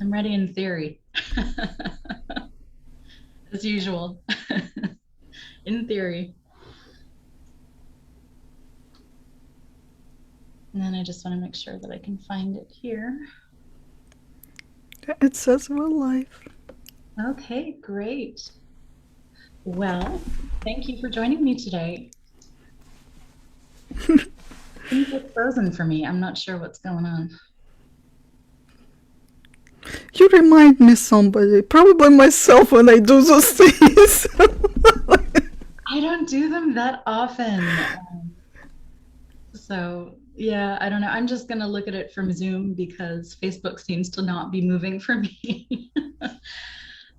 I'm ready in theory, as usual. In theory. And then I just want to make sure that I can find it here. It says we're live. Okay, great. Well, thank you for joining me today. Things look frozen for me. I'm not sure what's going on. You remind me somebody, probably myself when I do those things. I don't do them that often. So, yeah, I don't know. I'm just going to look at it from Zoom because Facebook seems to not be moving for me.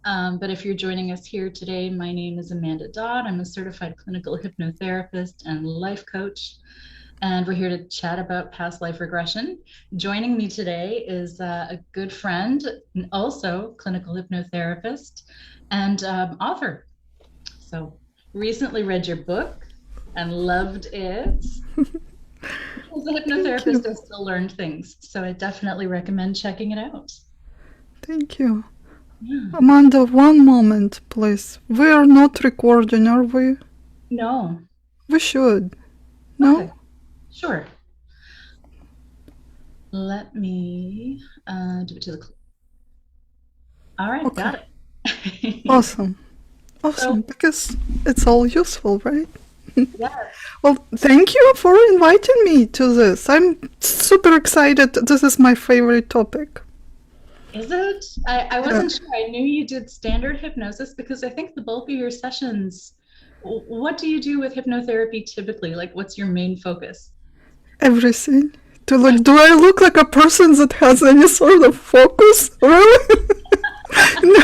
But if you're joining us here today, my name is M Dodd. I'm a certified clinical hypnotherapist and life coach, and we're here to chat about past life regression. Joining me today is a good friend, and also clinical hypnotherapist and author. So, recently read your book and loved it. As a Thank hypnotherapist, you. I still learned things, so I definitely recommend checking it out. Thank you. Yeah. Amanda, one moment, please. We are not recording, are we? No. We should. Okay. No? Sure. Let me do it to the. All right, Okay. got it. Awesome. So, Awesome. Because it's all useful, right? yeah, Well, thank you for inviting me to this. I'm super excited. This is my favorite topic. is it? I Yeah. wasn't sure. I knew you did standard hypnosis because I think the bulk of your sessions, what do you do with hypnotherapy typically? Like, what's your main focus? Everything. To like, do I look like a person that has any sort of focus? Really? No,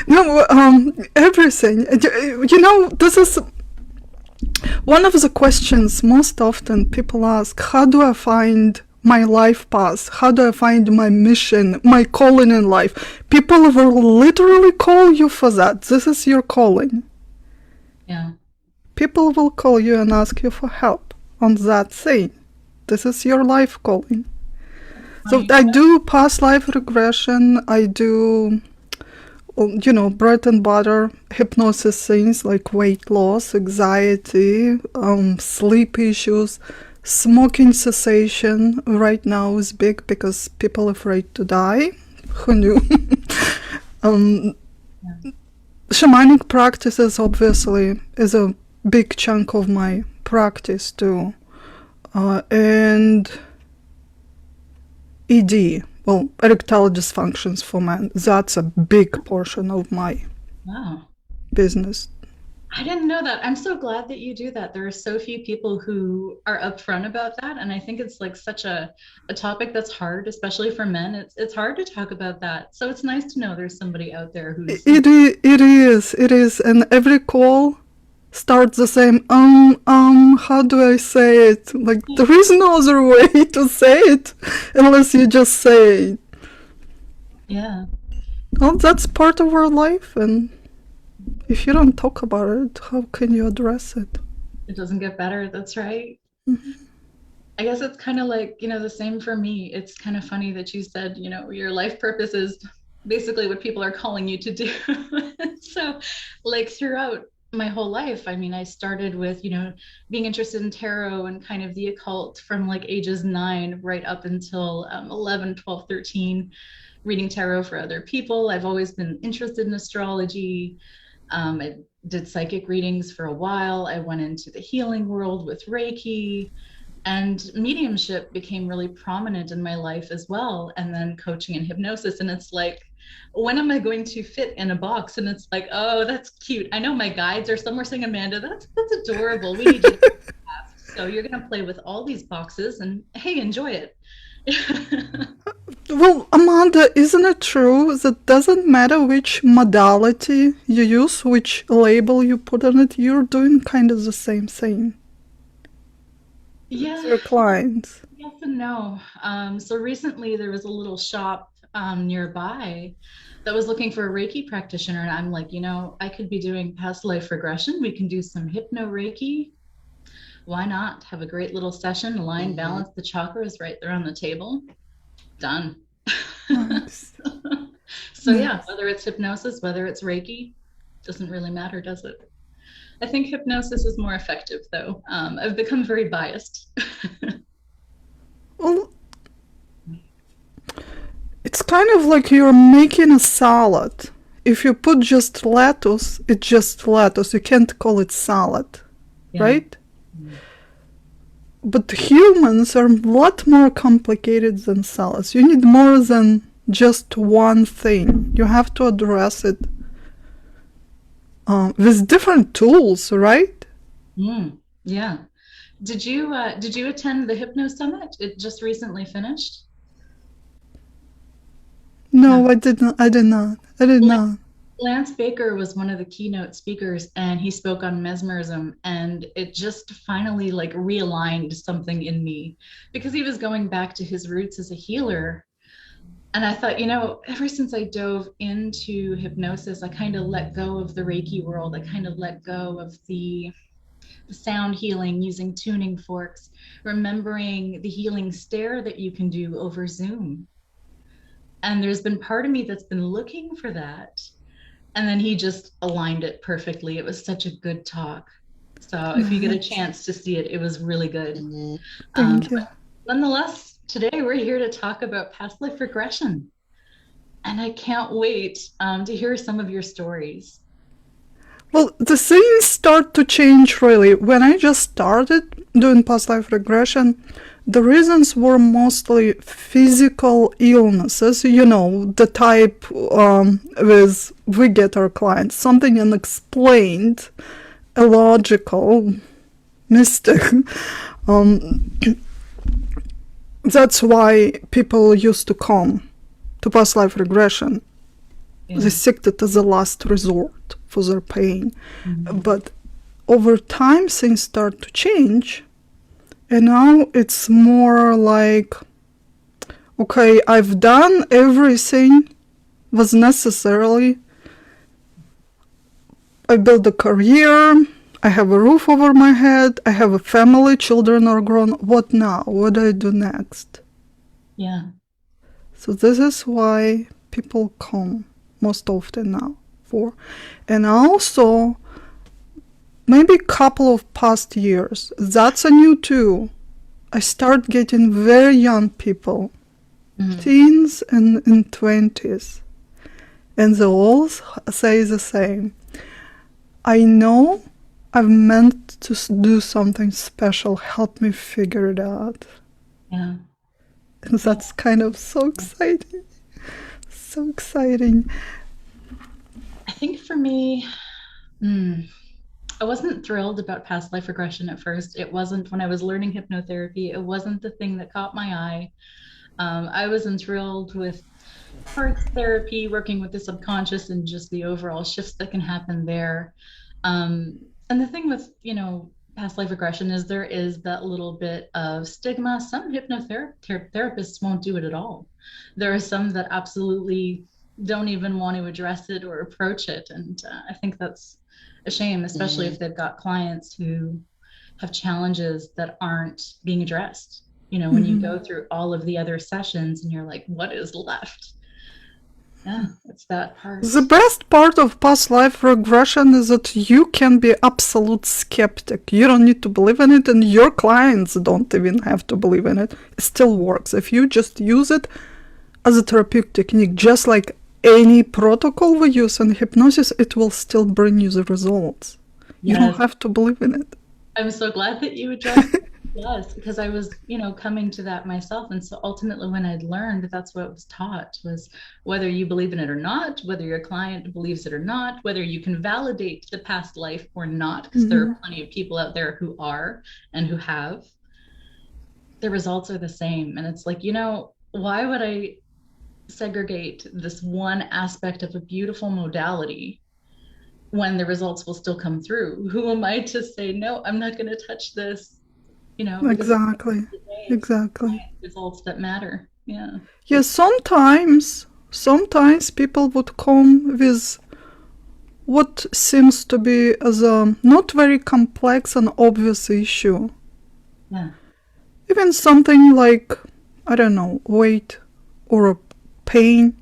no, everything. You know, this is one of the questions most often people ask. How do I find my life path? How do I find my mission, my calling in life? People will literally call you for that. This is your calling. Yeah. People will call you and ask you for help on that thing. This is your life calling. So Funny. I do past life regression. I do, bread and butter hypnosis things like weight loss, anxiety, sleep issues, smoking cessation. Right now is big because people are afraid to die. Who knew? um, Yeah. Shamanic practices obviously is a big chunk of my practice too, and ED, well, erectile dysfunctions for men. That's a big portion of my Wow. business. I didn't know that. I'm so glad that you do that. There are so few people who are upfront about that. And I think it's like such a topic that's hard, especially for men. It's hard to talk about that. So it's nice to know there's somebody out there who's, It is, and every call starts the same. How do I say it? Like there is no other way to say it unless you just say it. yeah, Well, that's part of our life, and if you don't talk about it, how can you address it? it doesn't get better. That's right. Mhm. I guess it's kind of like, the same for me. It's kind of funny that you said, your life purpose is basically what people are calling you to do. So, like throughout my whole life, I mean, I started with, being interested in tarot and kind of the occult from like ages 9 right up until 11, 12, 13, reading tarot for other people. I've always been interested in astrology. I did psychic readings for a while. I went into the healing world with Reiki, and mediumship became really prominent in my life as well, and then coaching and hypnosis. And it's like, when am I going to fit in a box? And it's like, oh, that's cute. I know my guides are somewhere saying, Amanda, that's adorable, we need you to ask, so you're going to play with all these boxes and hey, enjoy it. Well, Amanda, isn't it true that doesn't matter which modality you use, which label you put on it, you're doing kind of the same thing with Yeah, your clients? yes and no. So recently there was a little shop nearby that was looking for a Reiki practitioner. And I'm like, I could be doing past life regression. We can do some hypno Reiki. Why not? Have a great little session, align, balance the chakras right there on the table. Done. Nice. So yeah, whether it's hypnosis, whether it's Reiki, doesn't really matter, does it? I think hypnosis is more effective, though. I've become very biased. Well, it's kind of like you're making a salad. If you put just lettuce, it's just lettuce. You can't call it salad, right? But humans are a lot more complicated than salads. You need more than just one thing. You have to address it with different tools, right? Yeah. Did you attend the Hypno Summit? It just recently finished. No, I did not. Lance Baker was one of the keynote speakers, and he spoke on mesmerism, and it just finally like realigned something in me, because he was going back to his roots as a healer. And I thought, ever since I dove into hypnosis, I kind of let go of the Reiki world. I kind of let go of the sound healing using tuning forks, remembering the healing stare that you can do over Zoom. And there's been part of me that's been looking for that. And then he just aligned it perfectly. It was such a good talk. So if you get a chance to see it, it was really good. Thank you. Nonetheless, today we're here to talk about past life regression. And I can't wait to hear some of your stories. Well, the things start to change really. When I just started doing past life regression, the reasons were mostly physical illnesses, the type with we get our clients, something unexplained, illogical, mystic. That's why people used to come to past life regression. They seeked it as a last resort for their pain. But over time, things start to change. And now it's more like, okay, I've done everything was necessary. I built a career. I have a roof over my head. I have a family. Children are grown. What now? What do I do next? Yeah. So this is why people come most often now for. And also, maybe a couple of past years, that's a new too. I start getting very young people, teens and in 20s. And they all say the same. I know I've meant to do something special. Help me figure it out. Yeah. And that's kind of so exciting. So exciting. I think for me, I wasn't thrilled about past life regression at first. It wasn't when I was learning hypnotherapy. It wasn't the thing that caught my eye. I was enthralled with parts therapy, working with the subconscious, and just the overall shifts that can happen there. And the thing with, past life regression is there is that little bit of stigma. Some hypnotherapists won't do it at all. There are some that absolutely don't even want to address it or approach it. And I think that's a shame, especially if they've got clients who have challenges that aren't being addressed. When you go through all of the other sessions and you're like, what is left? Yeah, it's that part. The best part of past life regression is that you can be absolute skeptic. You don't need to believe in it, and your clients don't even have to believe in it. It still works. If you just use it as a therapeutic technique, just like any protocol we use in hypnosis, it will still bring you the results. You don't have to believe in it. I'm so glad that you addressed it. Yes, because I was, coming to that myself. And so ultimately when I'd learned, that's what was taught, was whether you believe in it or not, whether your client believes it or not, whether you can validate the past life or not, because there are plenty of people out there who are and who have, the results are the same. And it's like, why would I segregate this one aspect of a beautiful modality when the results will still come through? Who am I to say, no, I'm not going to touch this? Exactly. Results that matter. Yeah. Yeah, sometimes people would come with what seems to be as a not very complex and obvious issue. Yeah. Even something like, I don't know, weight or a pain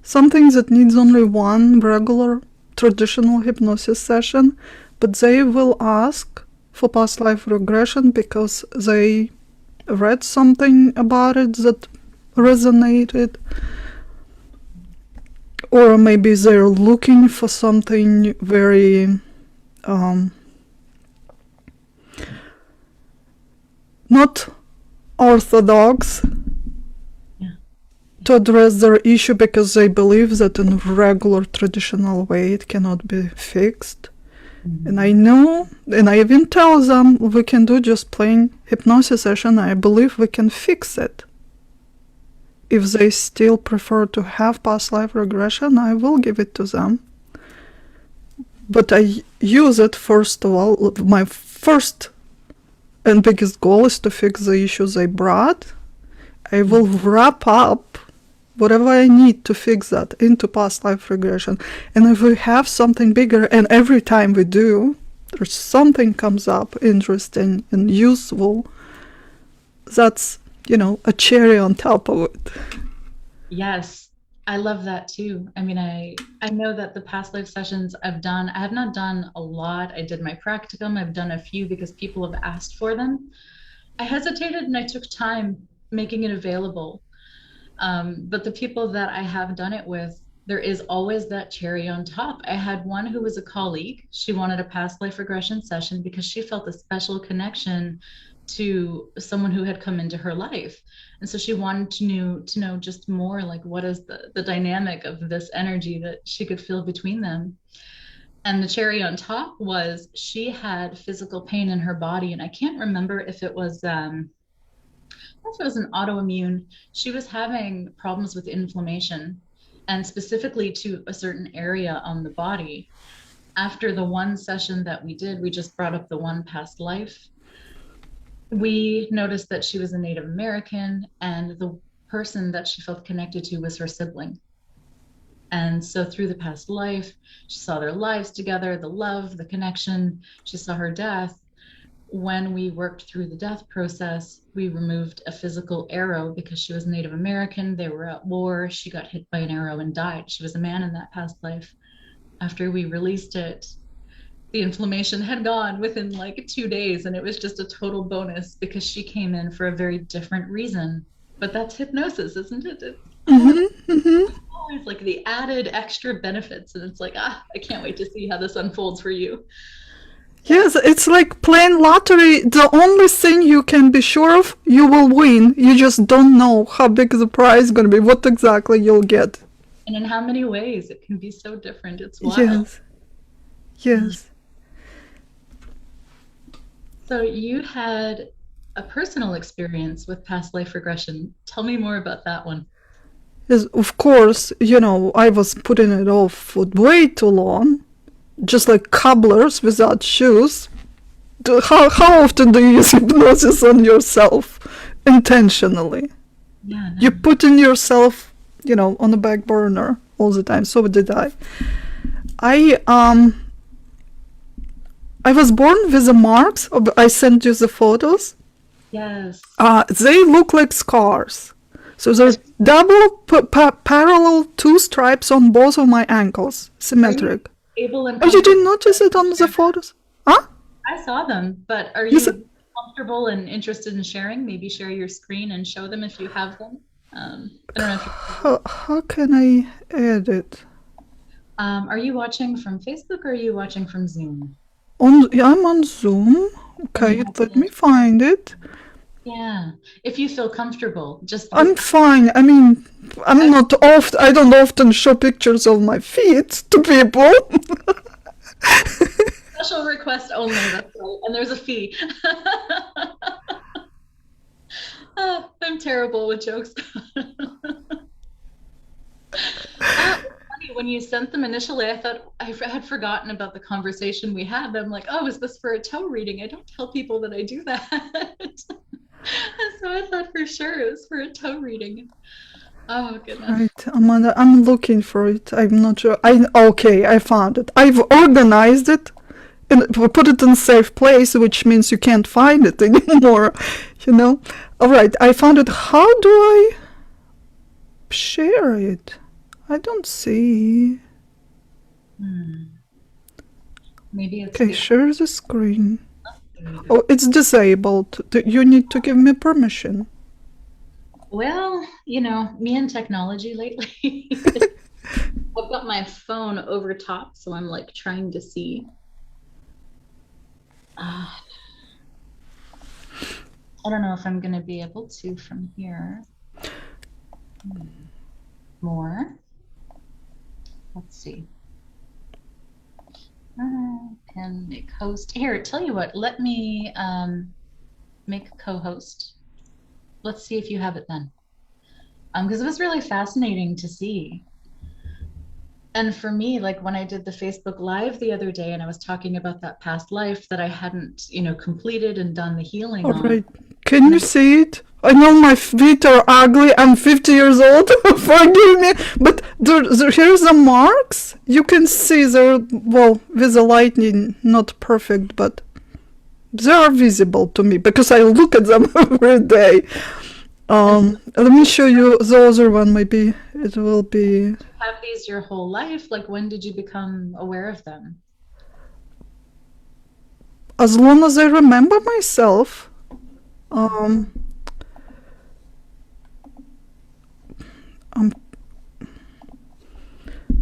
something that needs only one regular traditional hypnosis session, but they will ask for past life regression because they read something about it that resonated, or maybe they're looking for something very not orthodox to address their issue because they believe that in regular traditional way it cannot be fixed. And I know, and I even tell them we can do just plain hypnosis session. I believe we can fix it. If they still prefer to have past life regression, I will give it to them. But I use it, first of all, my first and biggest goal is to fix the issues they brought. I will wrap up whatever I need to fix that into past life regression. And if we have something bigger, and every time we do, there's something comes up interesting and useful, that's, a cherry on top of it. Yes, I love that too. I mean, I know that the past life sessions I have not done a lot. I did my practicum. I've done a few because people have asked for them. I hesitated and I took time making it available. But the people that I have done it with, there is always that cherry on top. I had one who was a colleague. She wanted a past life regression session because she felt a special connection to someone who had come into her life. And so she wanted to know just more, like, what is the dynamic of this energy that she could feel between them. And the cherry on top was she had physical pain in her body. And I can't remember if it was an autoimmune. She was having problems with inflammation, and specifically to a certain area on the body. After the one session that we did, we just brought up the one past life. We noticed that she was a Native American, and the person that she felt connected to was her sibling. And so through the past life, she saw their lives together, the love, the connection. She saw her death. When we worked through the death process, we removed a physical arrow because she was Native American. They were at war. She got hit by an arrow and died. She was a man in that past life. After we released it, the inflammation had gone within like 2 days, and it was just a total bonus because she came in for a very different reason. But that's hypnosis, isn't it? It's always like the added extra benefits, and it's like, I can't wait to see how this unfolds for you. Yes, it's like playing lottery. The only thing you can be sure of, you will win. You just don't know how big the prize is going to be, what exactly you'll get. And in how many ways it can be so different. It's wild. Yes. So you had a personal experience with past life regression. Tell me more about that one. Yes, of course, I was putting it off for way too long. Just like cobblers without shoes. How often do you use hypnosis on yourself intentionally? Yeah, no. You're putting yourself, on the back burner all the time. So did I. I was born with the marks. I sent you the photos. Yes. They look like scars. So there's double parallel 2 stripes on both of my ankles, symmetric. Oh, you didn't notice it on the photos? Huh? I saw them, but are you comfortable and interested in sharing? Maybe share your screen and show them if you have them. I don't know if how can I edit? Are you watching from Facebook or are you watching from Zoom? I'm on Zoom. Okay, let me find it. Yeah, if you feel comfortable, just. I'm fine. I mean, I don't often show pictures of my feet to people. Special request only, that's right. And there's a fee. I'm terrible with jokes. Funny, when you sent them initially, I thought I had forgotten about the conversation we had. I'm like, oh, is this for a toe reading? I don't tell people that I do that. So I thought for sure it was for a toe reading. Oh, goodness. Right, Amanda, I'm looking for it. I'm not sure. Okay, I found it. I've organized it and put it in a safe place, which means you can't find it anymore, All right, I found it. How do I share it? I don't see. Maybe it's Okay, share the screen. there you go. Oh, it's disabled. You need to give me permission. Well, me and technology lately. I've got my phone over top, so I'm like trying to see. I don't know if I'm going to be able to from here. More. Let's see. And make host. Here, tell you what, let me make a co-host. Let's see if you have it then. Because it was really fascinating to see. And for me, like when I did the Facebook Live the other day and I was talking about that past life that I hadn't, completed and done the healing All on. right. Can you see it? I know my feet are ugly. I'm 50 years old. Forgive me. But here's the marks. You can see they're, well, with the lighting, not perfect, but they are visible to me because I look at them every day. Let me show you the other one. Maybe it will be... Have these your whole life? Like when did you become aware of them? As long as I remember myself.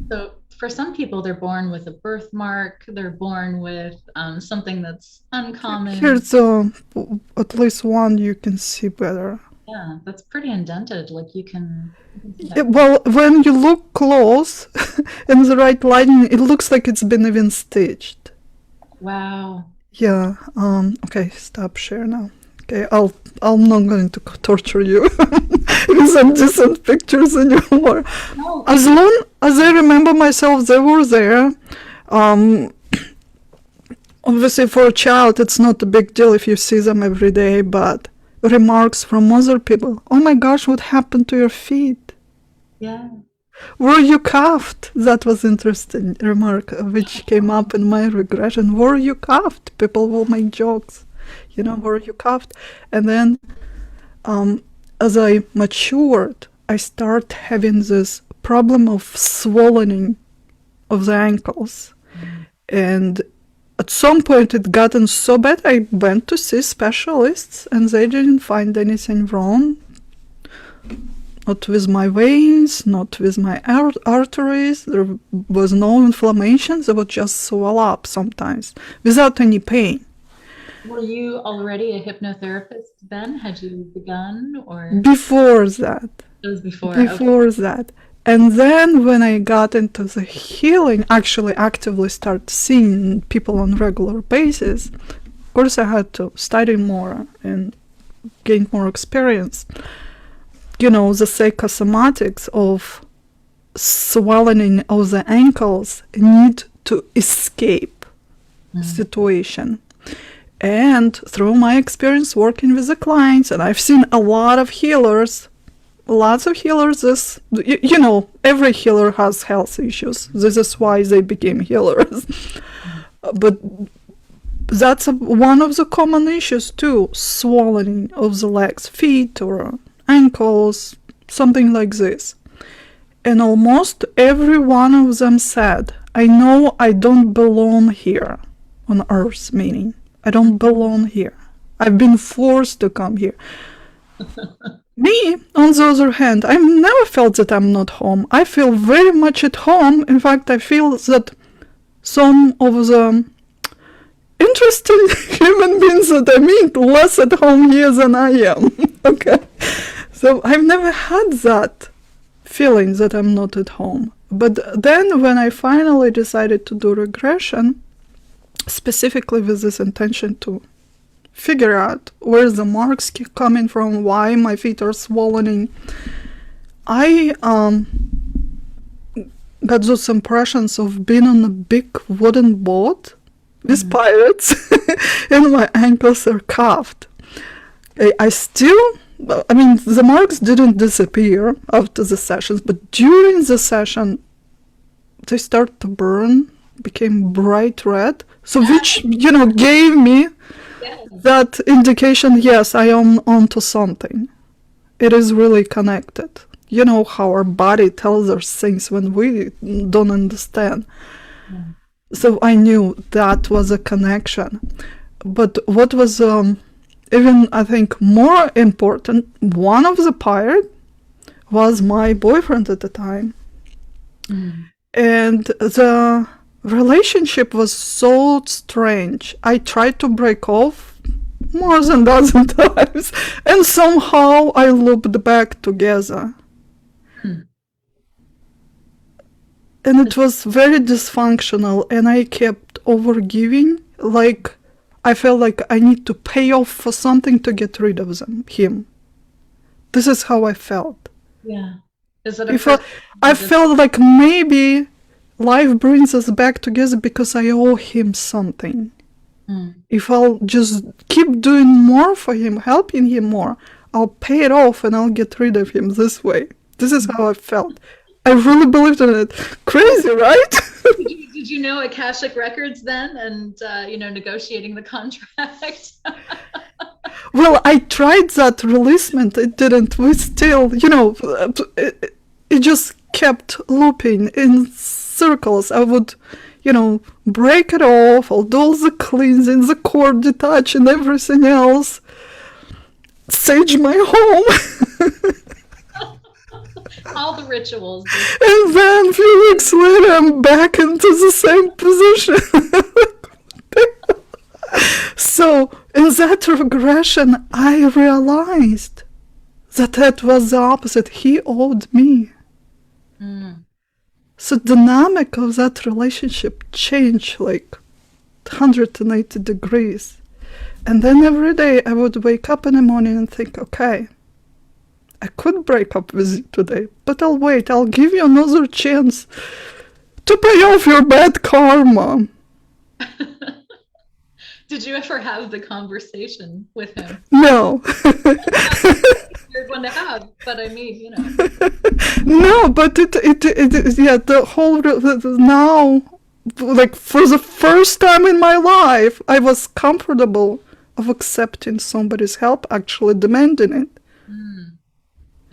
So for some people, they're born with a birthmark. They're born with something that's uncommon. Here's at least one you can see better. Yeah, that's pretty indented. Like you can well, when you look close in the right lighting, it looks like it's been even stitched. Wow. Yeah. Okay, stop share now. Okay, I'm not going to torture you with some decent pictures anymore. No. As long as I remember myself, they were there. Obviously, for a child, it's not a big deal if you see them every day, but remarks from other people. Oh my gosh, what happened to your feet? Yeah. Were you cuffed? That was interesting remark which came up in my regression. Were you cuffed? People will make jokes. Were you cuffed? And then as I matured, I start having this problem of swelling of the ankles. And at some point it gotten so bad I went to see specialists and they didn't find anything wrong. Not with my veins, not with my arteries. There was no inflammation. They would just swell up sometimes without any pain. Were you already a hypnotherapist then? Had you begun or? Before that. It was before. Before that. And then when I got into the healing, actually actively start seeing people on a regular basis, of course I had to study more and gain more experience. The psychosomatics of swelling of the ankles need to escape situation. And through my experience working with the clients, and I've seen a lot of healers, lots of healers, every healer has health issues. This is why they became healers. But that's one of the common issues too, swelling of the legs, feet or ankles, something like this. And almost every one of them said, I know I don't belong here on earth, meaning I don't belong here. I've been forced to come here. Me, on the other hand, I've never felt that I'm not home. I feel very much at home. In fact, I feel that some of the interesting human beings that I meet less at home here than I am. Okay. So I've never had that feeling that I'm not at home. But then when I finally decided to do regression, specifically with this intention to figure out where the marks keep coming from, why my feet are swollen, I got those impressions of being on a big wooden boat with pirates and my ankles are cuffed. The marks didn't disappear after the sessions, but during the session they started to burn, became bright red, so which gave me that indication, yes, I am onto something. It is really connected. you know how our body tells us things when we don't understand. So I knew that was a connection. But what was even, I think, more important, one of the pirates was my boyfriend at the time. And the relationship was so strange. I tried to break off more than a dozen times, and somehow I looped back together. And it was very dysfunctional, and I kept overgiving. Like, I felt like I need to pay off for something to get rid of him. This is how I felt. Yeah. I felt like maybe life brings us back together because I owe him something. If I'll just keep doing more for him, helping him more, I'll pay it off and I'll get rid of him this way. This is how I felt. I really believed in it. Crazy, right? Did you know Akashic Records then, and negotiating the contract? Well, I tried that releasement. It didn't. We still, it just kept looping in circles. I would, break it off. I'll do all the cleansing, the cord detach, and everything else. Sage my home. All the rituals. And then a few weeks later, I'm back into the same position. So, in that regression, I realized that was the opposite. He owed me. So, the dynamic of that relationship changed like 180 degrees. And then every day I would wake up in the morning and think, okay, I could break up with you today, but I'll wait. I'll give you another chance to pay off your bad karma. Did you ever have the conversation with him? No. You're one to have, but I mean, No, but the whole, now, like for the first time in my life, I was comfortable of accepting somebody's help, actually demanding it.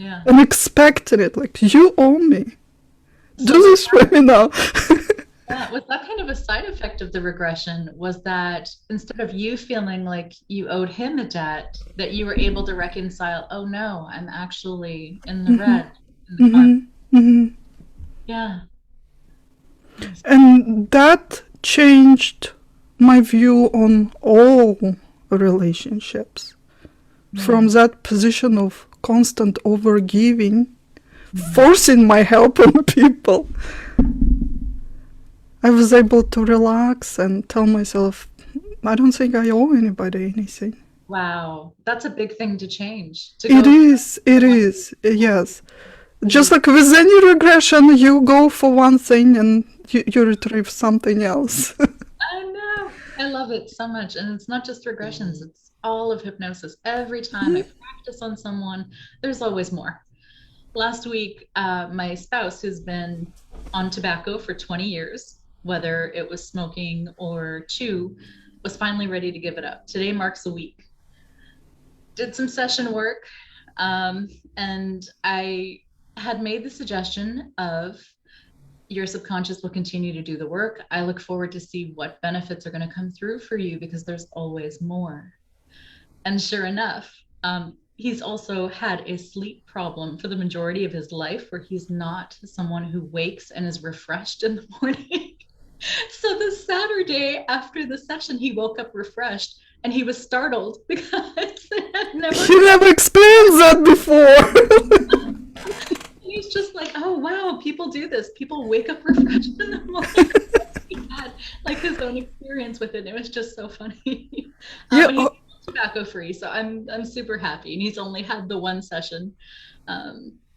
Yeah. And expecting it, like, you owe me. Do this for me now. Yeah, was that kind of a side effect of the regression? Was that instead of you feeling like you owed him a debt, that you were able to reconcile, oh no, I'm actually in the red. In the Yeah. And that changed my view on all relationships. From that position of constant overgiving, forcing my help on people, I was able to relax and tell myself, I don't think I owe anybody anything. Wow, that's a big thing to change. It is, yes. Just like with any regression, you go for one thing and you retrieve something else. I know. I love it so much. And it's not just regressions, it's all of hypnosis. Every time I practice on someone, there's always more. Last week, my spouse, who's been on tobacco for 20 years, whether it was smoking or chew, was finally ready to give it up. Today marks a week. Did some session work, and I had made the suggestion of your subconscious will continue to do the work. I look forward to see what benefits are going to come through for you because there's always more. And sure enough, he's also had a sleep problem for the majority of his life where he's not someone who wakes and is refreshed in the morning. So this Saturday after the session, he woke up refreshed and he was startled because he never experienced that before. He's just like, oh wow, people do this. People wake up refreshed in the morning. He had like his own experience with it. It was just so funny. He's tobacco free, so I'm super happy. And he's only had the one session.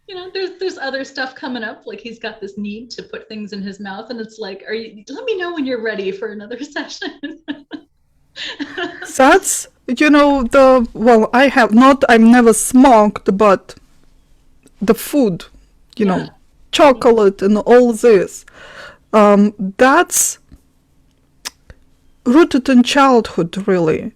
There's other stuff coming up. Like he's got this need to put things in his mouth, and it's like, let me know when you're ready for another session. That's I've never smoked, but the food, chocolate and all this, that's rooted in childhood, really.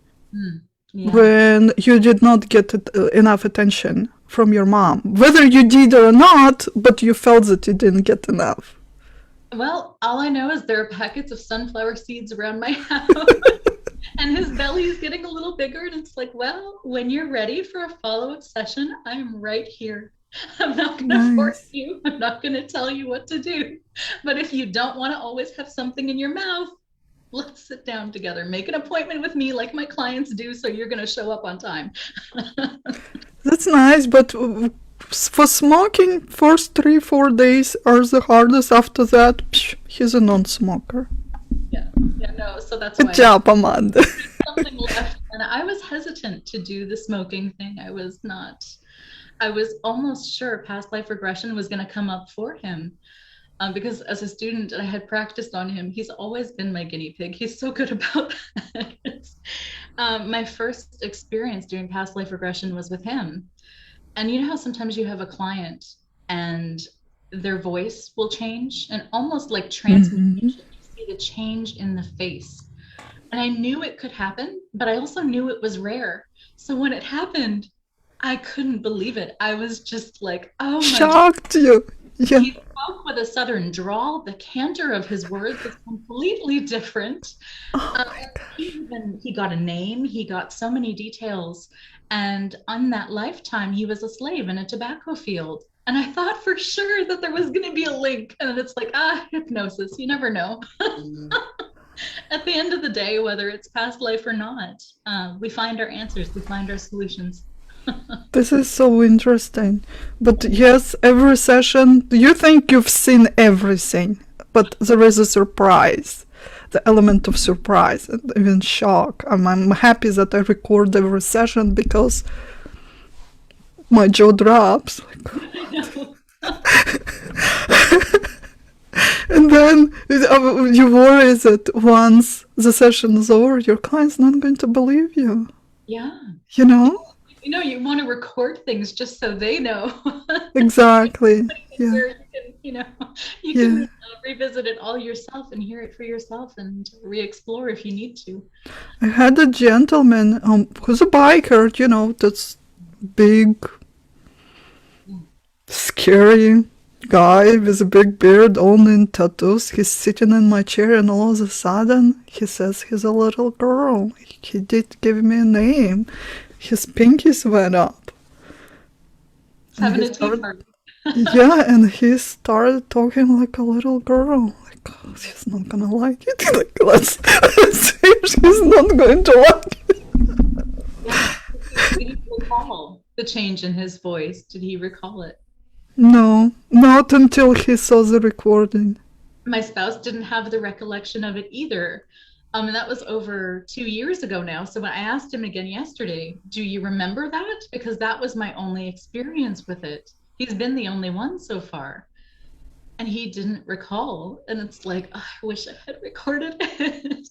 When you did not get enough attention from your mom, whether you did or not, but you felt that you didn't get enough? Well, all I know is there are packets of sunflower seeds around my house. And his belly is getting a little bigger, and it's like, well, when you're ready for a follow-up session, I'm right here. I'm not going to force you. I'm not going to tell you what to do. But if you don't want to always have something in your mouth, let's sit down together. Make an appointment with me like my clients do, so you're going to show up on time. That's nice, but for smoking, first 3-4 days are the hardest. After that, he's a non-smoker. Yeah, no, so that's Good job, Amanda. Something left, and I was hesitant to do the smoking thing. I was almost sure past life regression was going to come up for him. Because as a student, I had practiced on him. He's always been my guinea pig. He's so good about that. My first experience doing past life regression was with him. And you know how sometimes you have a client and their voice will change, and almost like transmutation, you see the change in the face. And I knew it could happen, but I also knew it was rare. So when it happened, I couldn't believe it. I was just like, oh my shocked God. You. Yeah. He spoke with a southern drawl. The canter of his words was completely different. He got a name. He got so many details. And on that lifetime, he was a slave in a tobacco field. And I thought for sure that there was going to be a link. And it's like, hypnosis. You never know. At the end of the day, whether it's past life or not, we find our answers. We find our solutions. This is so interesting. But yes, every session, you think you've seen everything, but there is a surprise, the element of surprise and even shock. I'm happy that I record every session because my jaw drops. And then you worry that once the session is over, your client's not going to believe you. Yeah. You know? You want to record things just so they know. Exactly. Yeah. You can revisit it all yourself and hear it for yourself and re-explore if you need to. I had a gentleman who's a biker, that's big, scary guy with a big beard, only in tattoos. He's sitting in my chair, and all of a sudden he says he's a little girl. He did give me a name. His pinkies went up. Having a tea party. Yeah, and he started talking like a little girl. Like, oh, she's not gonna like it. Like, let's see if she's not going to like it. Did he recall the change in his voice? Did he recall it? No, not until he saw the recording. My spouse didn't have the recollection of it either. And that was over 2 years ago now. So when I asked him again yesterday, do you remember that? Because that was my only experience with it. He's been the only one so far. And he didn't recall. And it's like, I wish I had recorded it.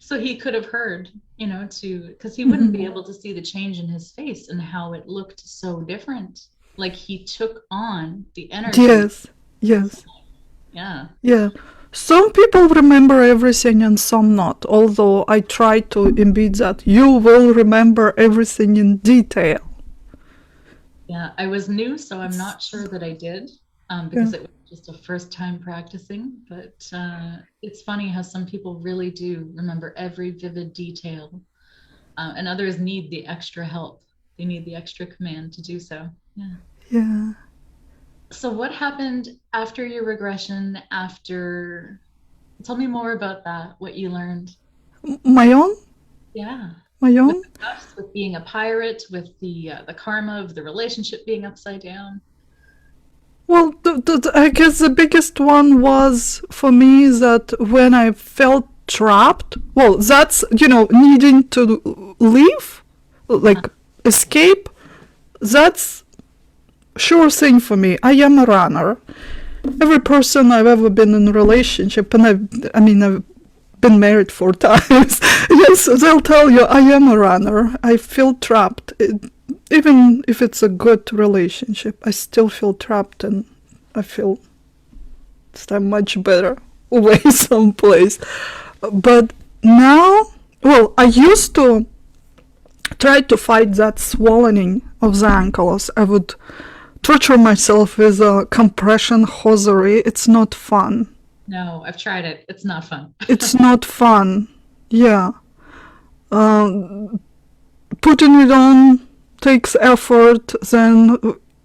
So he could have heard, because he wouldn't be able to see the change in his face and how it looked so different. Like he took on the energy. Yes. Yeah. Yeah. Some people remember everything and some not, although I try to embed that you will remember everything in detail. Yeah, I was new, so I'm not sure that I did, because it was just a first time practicing, but it's funny how some people really do remember every vivid detail, and others need the extra help. They need the extra command to do so. Yeah. So what happened after your regression, tell me more about that, what you learned. My own? Yeah. My own? With being a pirate, with the karma of the relationship being upside down. Well, I guess the biggest one was for me that when I felt trapped, well, that's, needing to leave, like escape, that's sure thing for me. I am a runner. Every person I've ever been in a relationship, and I've been married 4 times. Yes, they'll tell you I am a runner. I feel trapped. Even if it's a good relationship, I still feel trapped, and I feel I'm much better away someplace. But now, well, I used to try to fight that swelling of the ankles. I would torture myself with a compression hosiery. It's not fun. No, I've tried it. It's not fun. It's not fun. Yeah. Putting it on takes effort. Then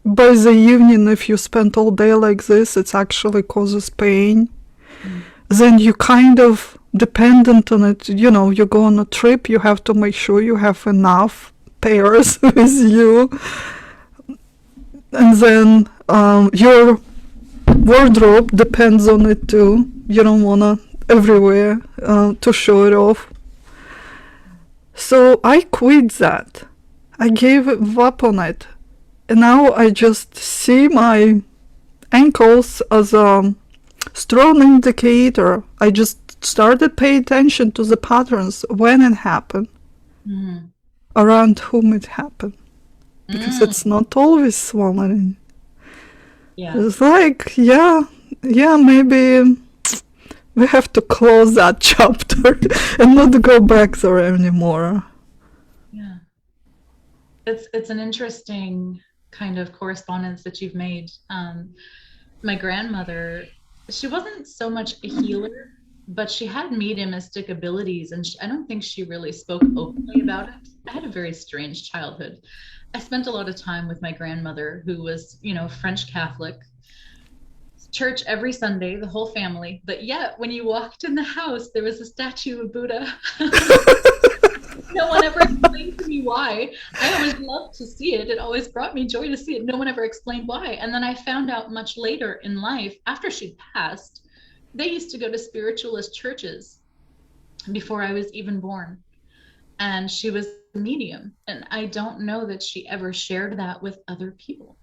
by the evening, if you spend all day like this, it actually causes pain. Then you kind of dependent on it. You know, you go on a trip, you have to make sure you have enough pairs with you. And then your wardrobe depends on it too. You don't want to everywhere to show it off. So I quit that. I gave up on it. And now I just see my ankles as a strong indicator. I just started paying attention to the patterns when it happened, around whom it happened. Because it's not always swallowing. Yeah. It's like, yeah, maybe we have to close that chapter and not go back there anymore. Yeah. It's an interesting kind of correspondence that you've made. My grandmother, she wasn't so much a healer, but she had mediumistic abilities, and I don't think she really spoke openly about it. I had a very strange childhood. I spent a lot of time with my grandmother, who was, French Catholic, church every Sunday, the whole family. But yet, when you walked in the house, there was a statue of Buddha. No one ever explained to me why. I always loved to see it. It always brought me joy to see it. No one ever explained why. And then I found out much later in life, after she'd passed, they used to go to spiritualist churches before I was even born. And she was a medium. And I don't know that she ever shared that with other people.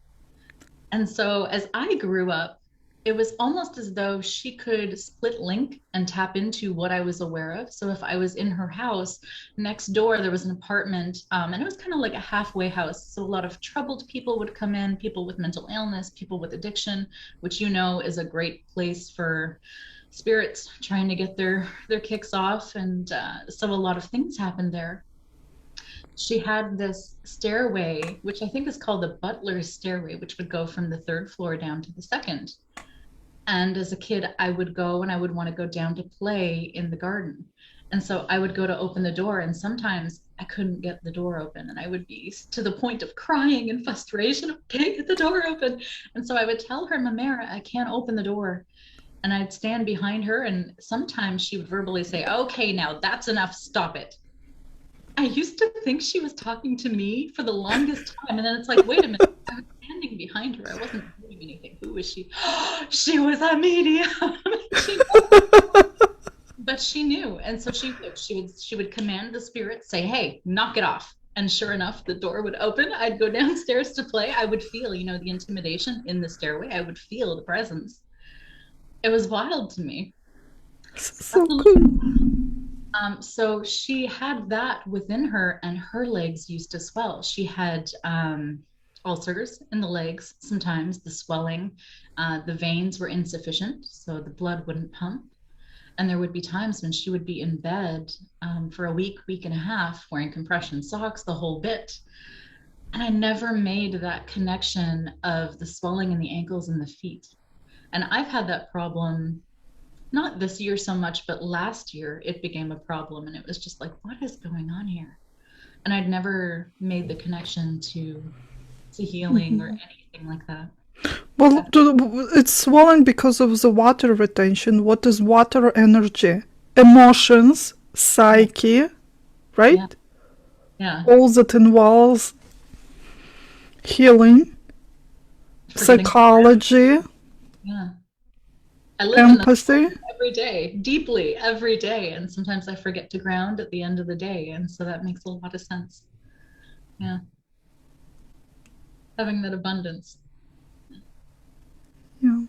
And so as I grew up, it was almost as though she could split link and tap into what I was aware of. So if I was in her house, next door there was an apartment, and it was kind of like a halfway house. So a lot of troubled people would come in, people with mental illness, people with addiction, which is a great place for spirits trying to get their kicks off. And so a lot of things happened there. She had this stairway, which I think is called the butler's stairway, which would go from the third floor down to the second. And as a kid, I would go and I would want to go down to play in the garden. And so I would go to open the door, and sometimes I couldn't get the door open, and I would be to the point of crying in frustration. I can't get the door open. And so I would tell her, Mamera, I can't open the door. And I'd stand behind her, and sometimes she would verbally say, okay, now that's enough, stop it. I used to think she was talking to me for the longest time. And then it's like, wait a minute, I was standing behind her. I wasn't doing anything. Who was she? She was a medium. But she knew. And so she would command the spirit, say, hey, knock it off. And sure enough, the door would open. I'd go downstairs to play. I would feel, the intimidation in the stairway. I would feel the presence. It was wild to me. So cool. So she had that within her, and her legs used to swell. She had ulcers in the legs. Sometimes the swelling, the veins were insufficient, so the blood wouldn't pump. And there would be times when she would be in bed for a week and a half, wearing compression socks, the whole bit. And I never made that connection of the swelling in the ankles and the feet. And I've had that problem, not this year so much, but last year it became a problem. And it was just like, what is going on here? And I'd never made the connection to healing or anything like that. Well, it's swollen because of the water retention. What is water energy? Emotions, psyche, right? Yeah. All that involves healing, psychology, I live empathy. in that every day, deeply every day. And sometimes I forget to ground at the end of the day. And so that makes a lot of sense. Yeah. Having that abundance. Yeah.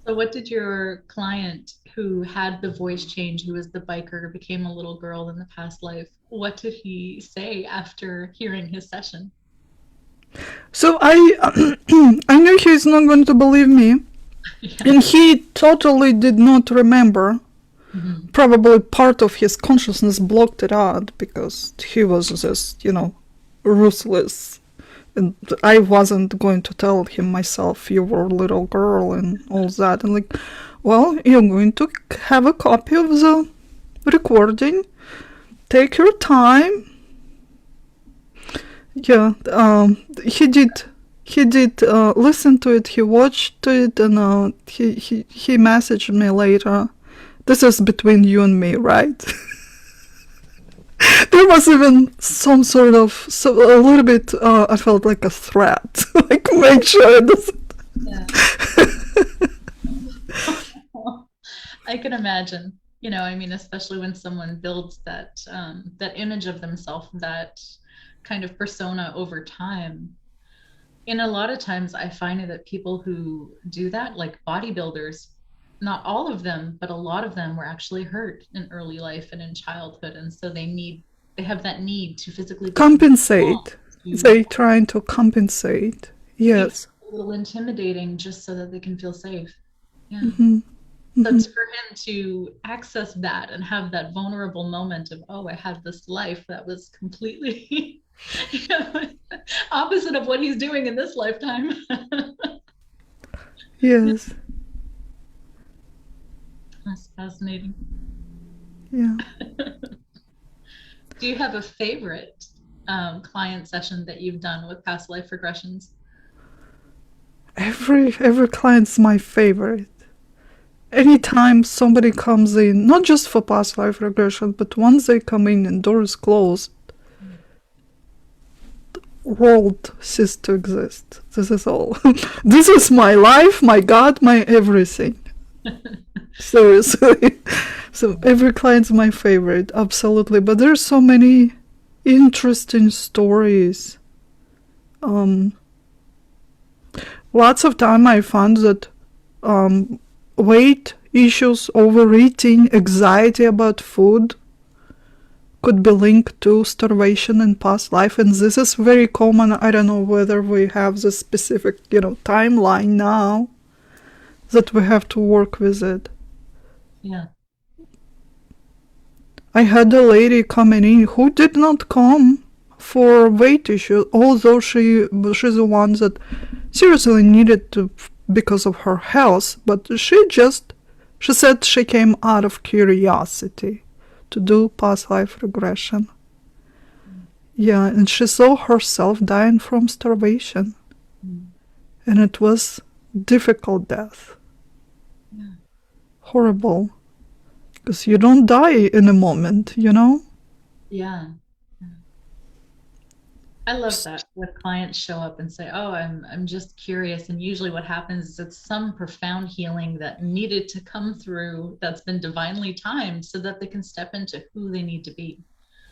So what did your client who had the voice change, who was the biker, became a little girl in the past life, what did he say after hearing his session? So I knew he's not going to believe me. And he totally did not remember Probably part of his consciousness blocked it out because he was just, ruthless. And I wasn't going to tell him myself, you were a little girl and all that. And like, well, you're going to have a copy of the recording. Take your time. Yeah, he did listen to it, he watched it, and he messaged me later. This is between you and me, right? There was even some sort of, a little bit, I felt like a threat. Like, make sure it doesn't. Yeah. I can imagine, especially when someone builds that image of themselves, that kind of persona over time. And a lot of times I find that people who do that, like bodybuilders, not all of them, but a lot of them were actually hurt in early life and in childhood. And so they have that need to physically compensate. They trying to compensate. Yes. A little intimidating just so that they can feel safe. Yeah. So for him to access that and have that vulnerable moment of, oh, I had this life that was completely opposite of what he's doing in this lifetime. Yes. That's fascinating. Yeah. Do you have a favorite client session that you've done with past life regressions? Every client's my favorite. Anytime somebody comes in, not just for past life regression, but once they come in and door is closed, the world ceases to exist. This is all. This is my life, my God, my everything. Seriously. So every client's my favorite, absolutely. But there's so many interesting stories. Lots of time I found that weight issues, overeating, anxiety about food could be linked to starvation in past life, and this is very common. I don't know whether we have the specific, timeline now that we have to work with it. Yeah. I had a lady coming in who did not come for weight issues, although she's the one that seriously needed to because of her health, but she said she came out of curiosity to do past life regression. Yeah, and she saw herself dying from starvation. And it was difficult death. Yeah. Horrible. Because you don't die in a moment, Yeah. I love that when clients show up and say, oh, I'm just curious. And usually what happens is it's some profound healing that needed to come through that's been divinely timed so that they can step into who they need to be.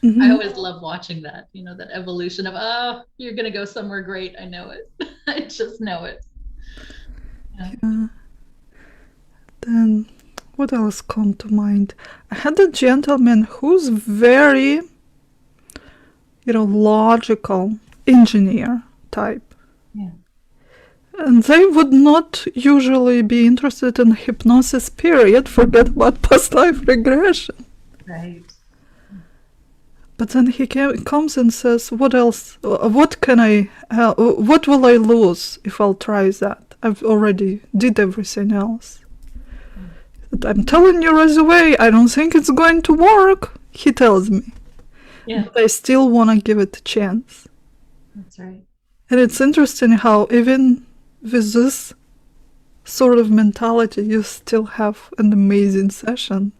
I always love watching that, that evolution of, oh, you're going to go somewhere great. I know it. I just know it. Yeah. Then what else come to mind? I had a gentleman who's very logical engineer type. Yeah. And they would not usually be interested in hypnosis, period. Forget about past life regression. Right. But then he comes and says, what else? What will I lose if I'll try that? I've already did everything else. I'm telling you right away, I don't think it's going to work, he tells me. Yeah. But I still want to give it a chance. That's right. And it's interesting how even with this sort of mentality, you still have an amazing session.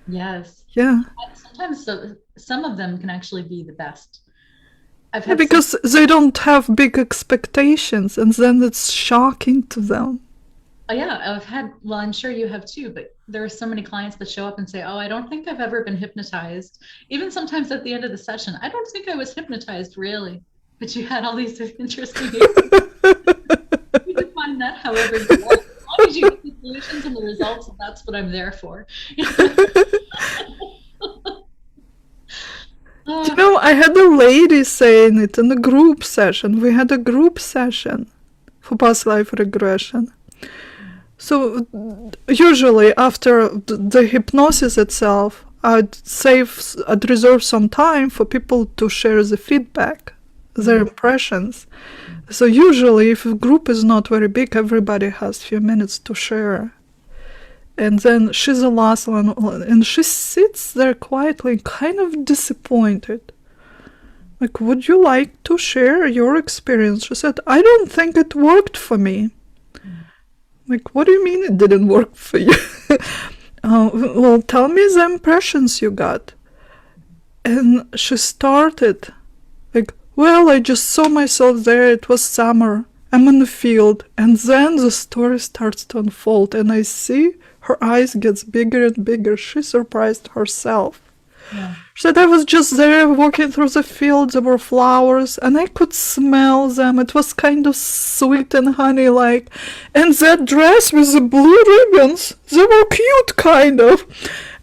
Yes. Yeah. Sometimes some of them can actually be the best. Because they don't have big expectations, and then it's shocking to them. Yeah, I'm sure you have too, but there are so many clients that show up and say, oh, I don't think I've ever been hypnotized. Even sometimes at the end of the session, I don't think I was hypnotized really, but you had all these interesting You can find that however you want. As long as you get the solutions and the results, that's what I'm there for. I had a lady saying it in a group session. We had a group session for past life regression. So usually after the hypnosis itself, I'd reserve some time for people to share the feedback, their impressions. So usually if a group is not very big, everybody has a few minutes to share. And then she's the last one, and she sits there quietly, kind of disappointed. Like, would you like to share your experience? She said, I don't think it worked for me. Like, what do you mean it didn't work for you? Well, tell me the impressions you got. And she started, like, well, I just saw myself there. It was summer. I'm in the field. And then the story starts to unfold. And I see her eyes gets bigger and bigger. She surprised herself. Yeah. She said, I was just there walking through the field. There were flowers and I could smell them. It was kind of sweet and honey-like. And that dress with the blue ribbons, they were cute, kind of.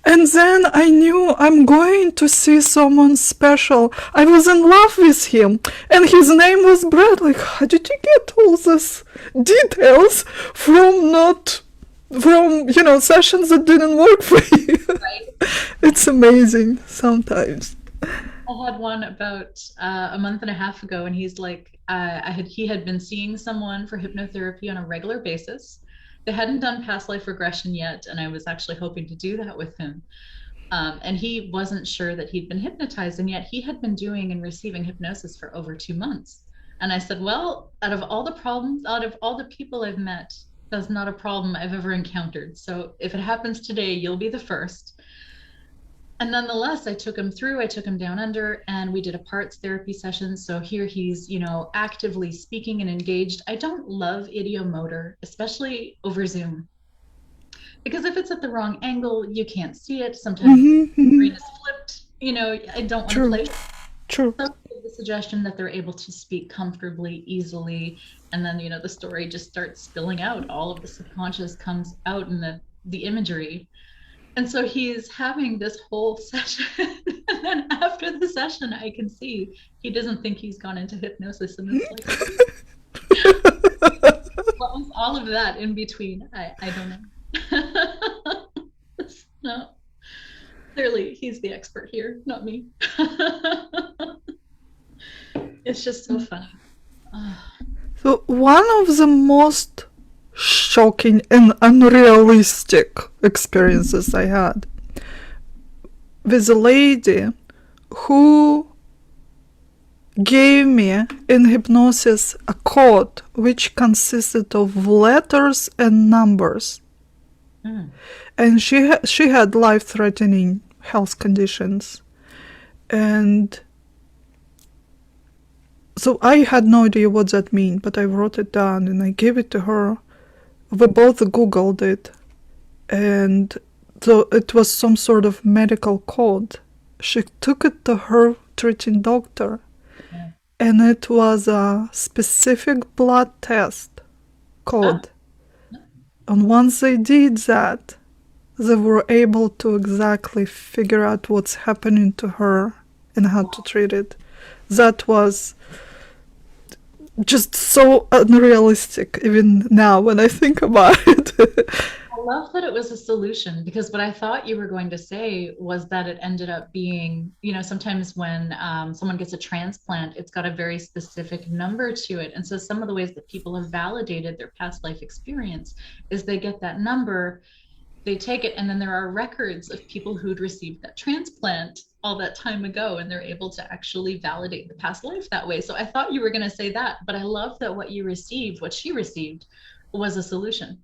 And then I knew I'm going to see someone special. I was in love with him. And his name was Brad. Like, how did you get all these details from sessions that didn't work for you? Right. It's amazing sometimes. I had one about a month and a half ago, and he's like, he had been seeing someone for hypnotherapy on a regular basis. They hadn't done past life regression yet, and I was actually hoping to do that with him. And he wasn't sure that he'd been hypnotized, and yet he had been doing and receiving hypnosis for over 2 months. And I said, well, out of all the people I've met, that's not a problem I've ever encountered. So if it happens today, you'll be the first. And nonetheless, I took him down under, and we did a parts therapy session. So here he's, actively speaking and engaged. I don't love ideomotor, especially over Zoom, because if it's at the wrong angle, you can't see it. Sometimes the screen is flipped. I don't want to play. True. So the suggestion that they're able to speak comfortably, easily, and then the story just starts spilling out. All of the subconscious comes out in the imagery. And so he's having this whole session, and then after the session, I can see he doesn't think he's gone into hypnosis, and it's like, what was all of that in between? I don't know. No, clearly he's the expert here, not me. It's just so funny. So one of the most shocking and unrealistic experiences I had with a lady who gave me in hypnosis a code which consisted of letters and numbers. And she had life-threatening health conditions, and so I had no idea what that meant, but I wrote it down and I gave it to her. We both Googled it, and so it was some sort of medical code. She took it to her treating doctor, and it was a specific blood test code. And once they did that, they were able to exactly figure out what's happening to her and how to treat it. That was just so unrealistic, even now when I think about it. I love that it was a solution, because what I thought you were going to say was that it ended up being, sometimes when someone gets a transplant, it's got a very specific number to it. And so some of the ways that people have validated their past life experience is they get that number, they take it, and then there are records of people who'd received that transplant all that time ago, and they're able to actually validate the past life that way. So I thought you were going to say that, but I love that what she received was a solution.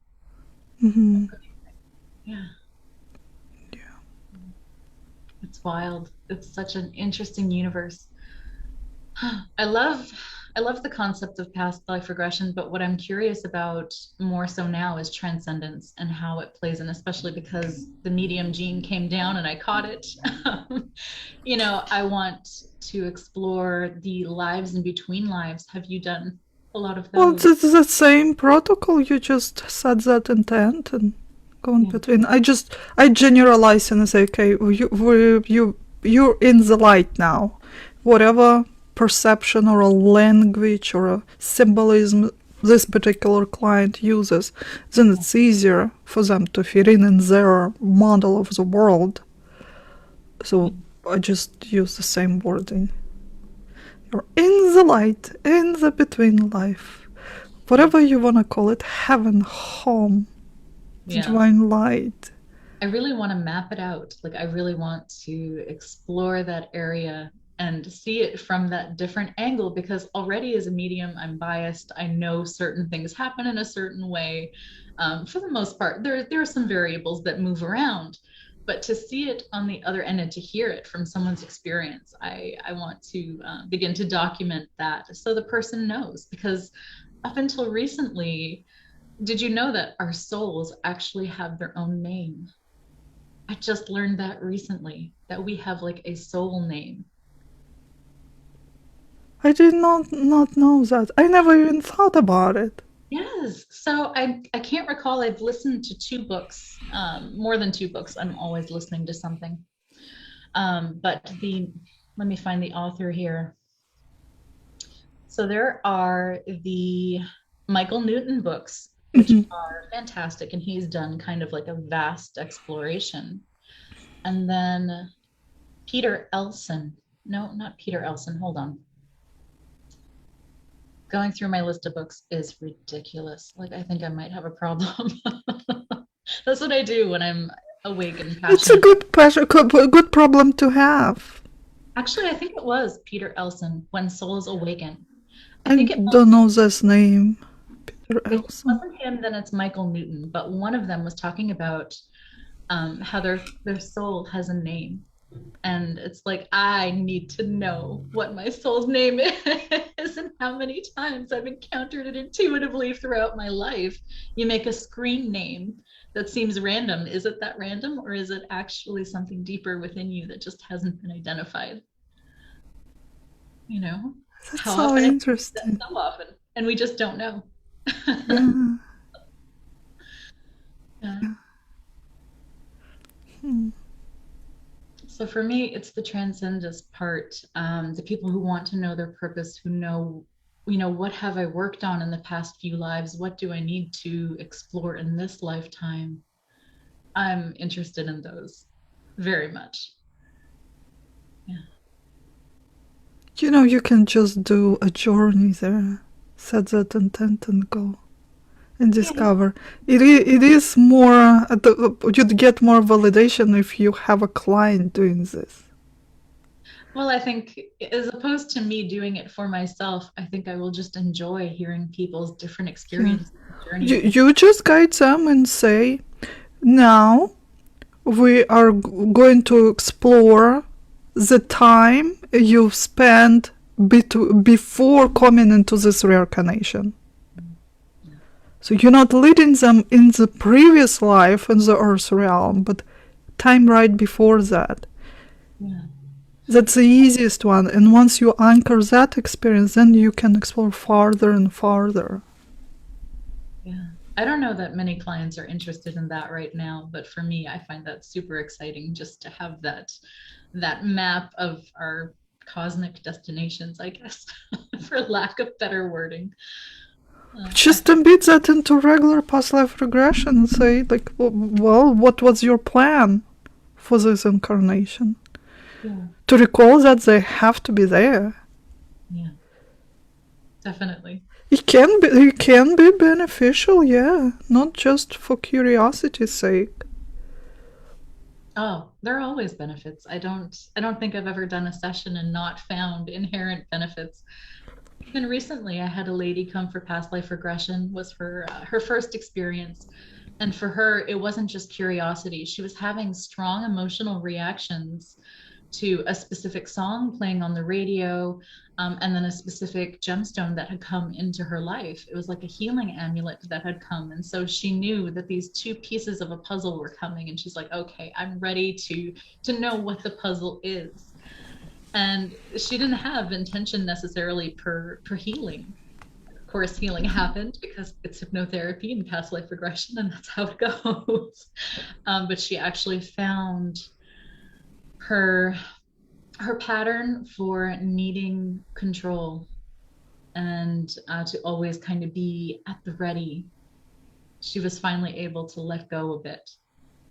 Mm-hmm. Yeah. It's wild. It's such an interesting universe. I love the concept of past life regression, but what I'm curious about more so now is transcendence and how it plays in, especially because the medium gene came down and I caught it. I want to explore the lives in between lives. Have you done a lot of those? Well, it's the same protocol. You just set that intent and go in between. I generalize and I say, okay, you're in the light now. Whatever perception or a language or a symbolism this particular client uses, then it's easier for them to fit in their model of the world. So I just use the same wording. You're in the light, in the between life, whatever you want to call it, heaven, home, divine light. I really want to map it out. Like, I really want to explore that area and see it from that different angle, because already as a medium, I'm biased. I know certain things happen in a certain way. For the most part, there are some variables that move around, but to see it on the other end and to hear it from someone's experience, I want to begin to document that so the person knows. Because up until recently, did you know that our souls actually have their own name? I just learned that recently, that we have like a soul name. I did not know that. I never even thought about it. Yes. So I can't recall. I've listened to 2 books, more than 2 books. I'm always listening to something. But let me find the author here. So there are the Michael Newton books, which are fantastic. And he's done kind of like a vast exploration. And then Peter Elson. No, not Peter Elson. Hold on. Going through my list of books is ridiculous. Like, I think I might have a problem. That's what I do when I'm awake and passionate. It's a good problem to have. Actually, I think it was Peter Elson, When Souls Awaken. I don't know this name. Peter Elson. If it wasn't him, then it's Michael Newton. But one of them was talking about how their soul has a name. And it's like, I need to know what my soul's name is and how many times I've encountered it intuitively throughout my life. You make a screen name that seems random. Is it that random, or is it actually something deeper within you that just hasn't been identified? You know? That's so interesting. So often. And we just don't know. Yeah. So for me, it's the transcendence part. The people who want to know their purpose, who know, what have I worked on in the past few lives? What do I need to explore in this lifetime? I'm interested in those very much. Yeah. You can just do a journey there, set that intent and go. And discover. It is more, you'd get more validation if you have a client doing this. Well, I think as opposed to me doing it for myself, I think I will just enjoy hearing people's different experiences. You just guide them and say, now we are going to explore the time you spent before coming into this reincarnation. So you're not leading them in the previous life in the earth realm, but time right before that. Yeah. That's the easiest one. And once you anchor that experience, then you can explore farther and farther. Yeah. I don't know that many clients are interested in that right now, but for me, I find that super exciting, just to have that map of our cosmic destinations, I guess, for lack of better wording. Just embed that into regular past life regression and say, like, well, what was your plan for this incarnation? Yeah. To recall that they have to be there. Yeah, definitely. It can be beneficial, yeah, not just for curiosity's sake. Oh, there are always benefits. I don't think I've ever done a session and not found inherent benefits. Even recently, I had a lady come for past life regression. Was her first experience, and for her, it wasn't just curiosity. She was having strong emotional reactions to a specific song playing on the radio, and then a specific gemstone that had come into her life. It was like a healing amulet that had come, and so she knew that these 2 pieces of a puzzle were coming, and she's like, okay, I'm ready to know what the puzzle is. And she didn't have intention necessarily for healing. Of course, healing happened because it's hypnotherapy and past life regression, and that's how it goes. But she actually found her pattern for needing control and to always kind of be at the ready. She was finally able to let go a bit.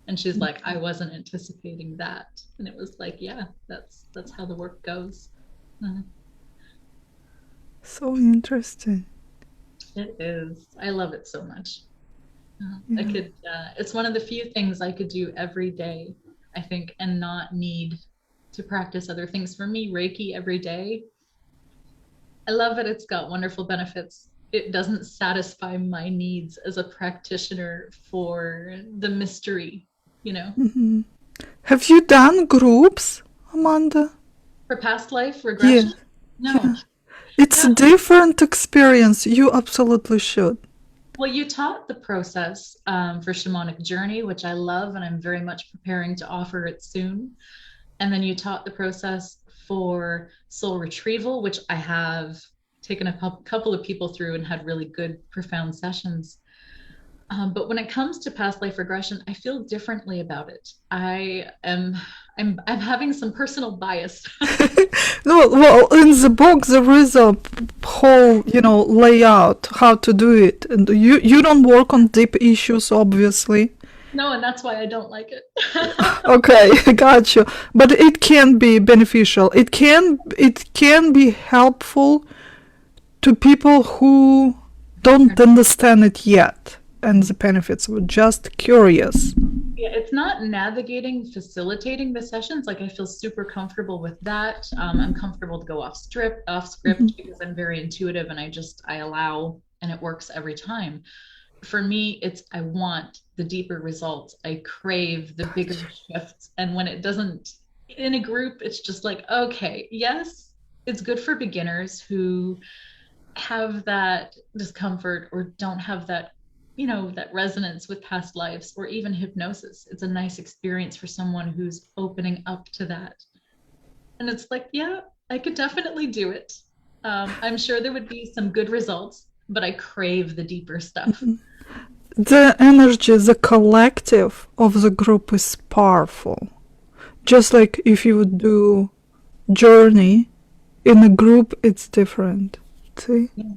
And she's like, I wasn't anticipating that. And it was like, yeah, that's how the work goes. So interesting. It is. I love it so much. I could, it's one of the few things I could do every day, I think, and not need to practice other things. For me, Reiki every day, I love it. It's got wonderful benefits. It doesn't satisfy my needs as a practitioner for the mystery, you know. Mm-hmm. Have you done groups, Amanda? For past life regression? Yeah. No. Yeah. It's a different experience. You absolutely should. Well, you taught the process for Shamanic Journey, which I love, and I'm very much preparing to offer it soon. And then you taught the process for soul retrieval, which I have taken a couple of people through and had really good, profound sessions. But when it comes to past life regression, I feel differently about it. I'm having some personal bias. No, well, in the book there is a whole, layout how to do it, and you don't work on deep issues, obviously. No, and that's why I don't like it. Okay, got you. But it can be beneficial. It can be helpful to people who don't understand it yet, and the benefits were just curious. Yeah, it's not navigating, facilitating the sessions. Like I feel super comfortable with that. I'm comfortable to go off script because I'm very intuitive and I allow, and it works every time. For me, I want the deeper results. I crave the bigger shifts. And when it doesn't in a group, it's just like, okay, yes, it's good for beginners who have that discomfort or don't have that that resonance with past lives or even hypnosis. It's a nice experience for someone who's opening up to that. And it's like, yeah, I could definitely do it. I'm sure there would be some good results, but I crave the deeper stuff. The energy, the collective of the group is powerful. Just like if you would do journey in a group, it's different. See? Yeah.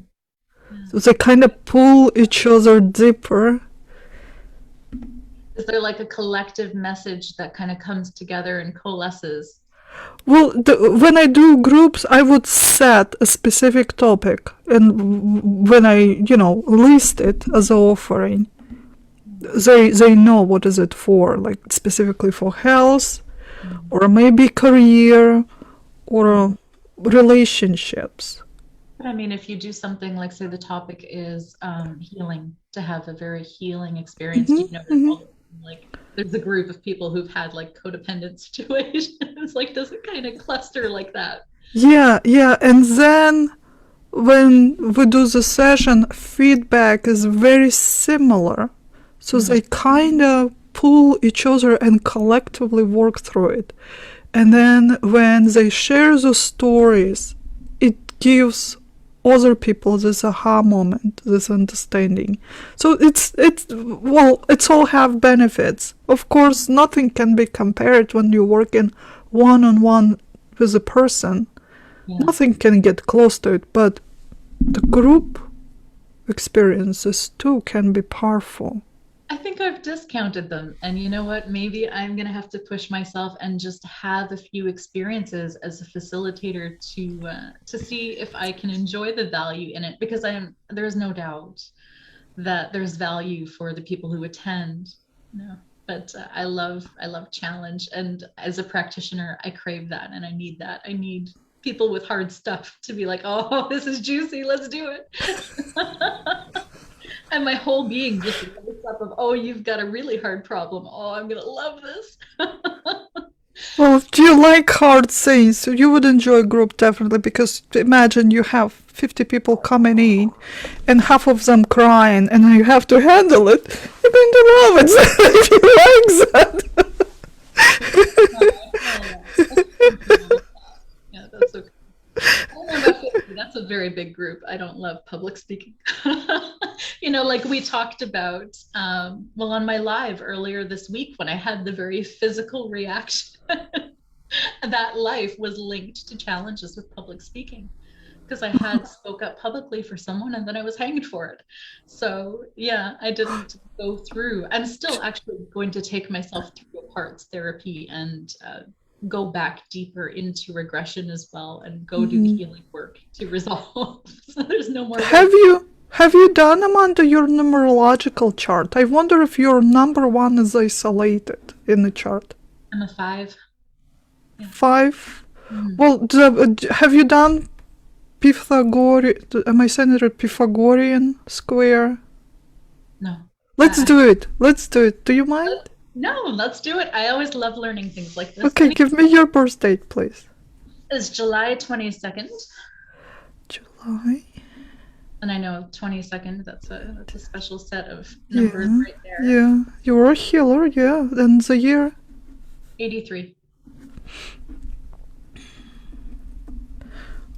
So they kind of pull each other deeper. Is there like a collective message that kind of comes together and coalesces? Well, when I do groups, I would set a specific topic, and when I, list it as an offering, they know what is it for, like specifically for health, or maybe career, or relationships. But I mean, if you do something like, say, the topic is healing, to have a very healing experience, there's a group of people who've had like codependent situations. Like, does it kind of cluster like that? Yeah. And then when we do the session, feedback is very similar. So they kind of pull each other and collectively work through it. And then when they share the stories, it gives other people this aha moment, this understanding. So it's all have benefits. Of course, nothing can be compared when you're working one-on-one with a person. Yeah. Nothing can get close to it, but the group experiences too can be powerful. I think I've discounted them. And you know what? Maybe I'm going to have to push myself and just have a few experiences as a facilitator to see if I can enjoy the value in it, because there's no doubt that there's value for the people who attend. But I love challenge. And as a practitioner, I crave that and I need that. I need people with hard stuff to be like, oh, this is juicy. Let's do it. And my whole being just wakes up of, oh, you've got a really hard problem. Oh, I'm going to love this. Well, do you like hard things? You would enjoy a group definitely, because imagine you have 50 people coming in and half of them crying and you have to handle it. You're going to love it if you like that. Yeah, that's okay. That's a very big group. I don't love public speaking. Like we talked about, on my live earlier this week when I had the very physical reaction, that life was linked to challenges with public speaking. because I had spoke up publicly for someone and then I was hanged for it. So yeah, I didn't go through. I'm still actually going to take myself through a parts therapy and go back deeper into regression as well and go do healing work to resolve. So there's no more. Have you done, Amanda, your numerological chart? I wonder if your number 1 is isolated in the chart. I'm a 5. Yeah. 5? Well, have you done am I saying it right? Pythagorean square? No. Let's do it. Do you mind? No, let's do it. I always love learning things like this. Okay, give me your birth date, please. It's July 22nd. July. And I know 22nd, that's a special set of numbers right there. Yeah, you're a healer, yeah. And the year? 83.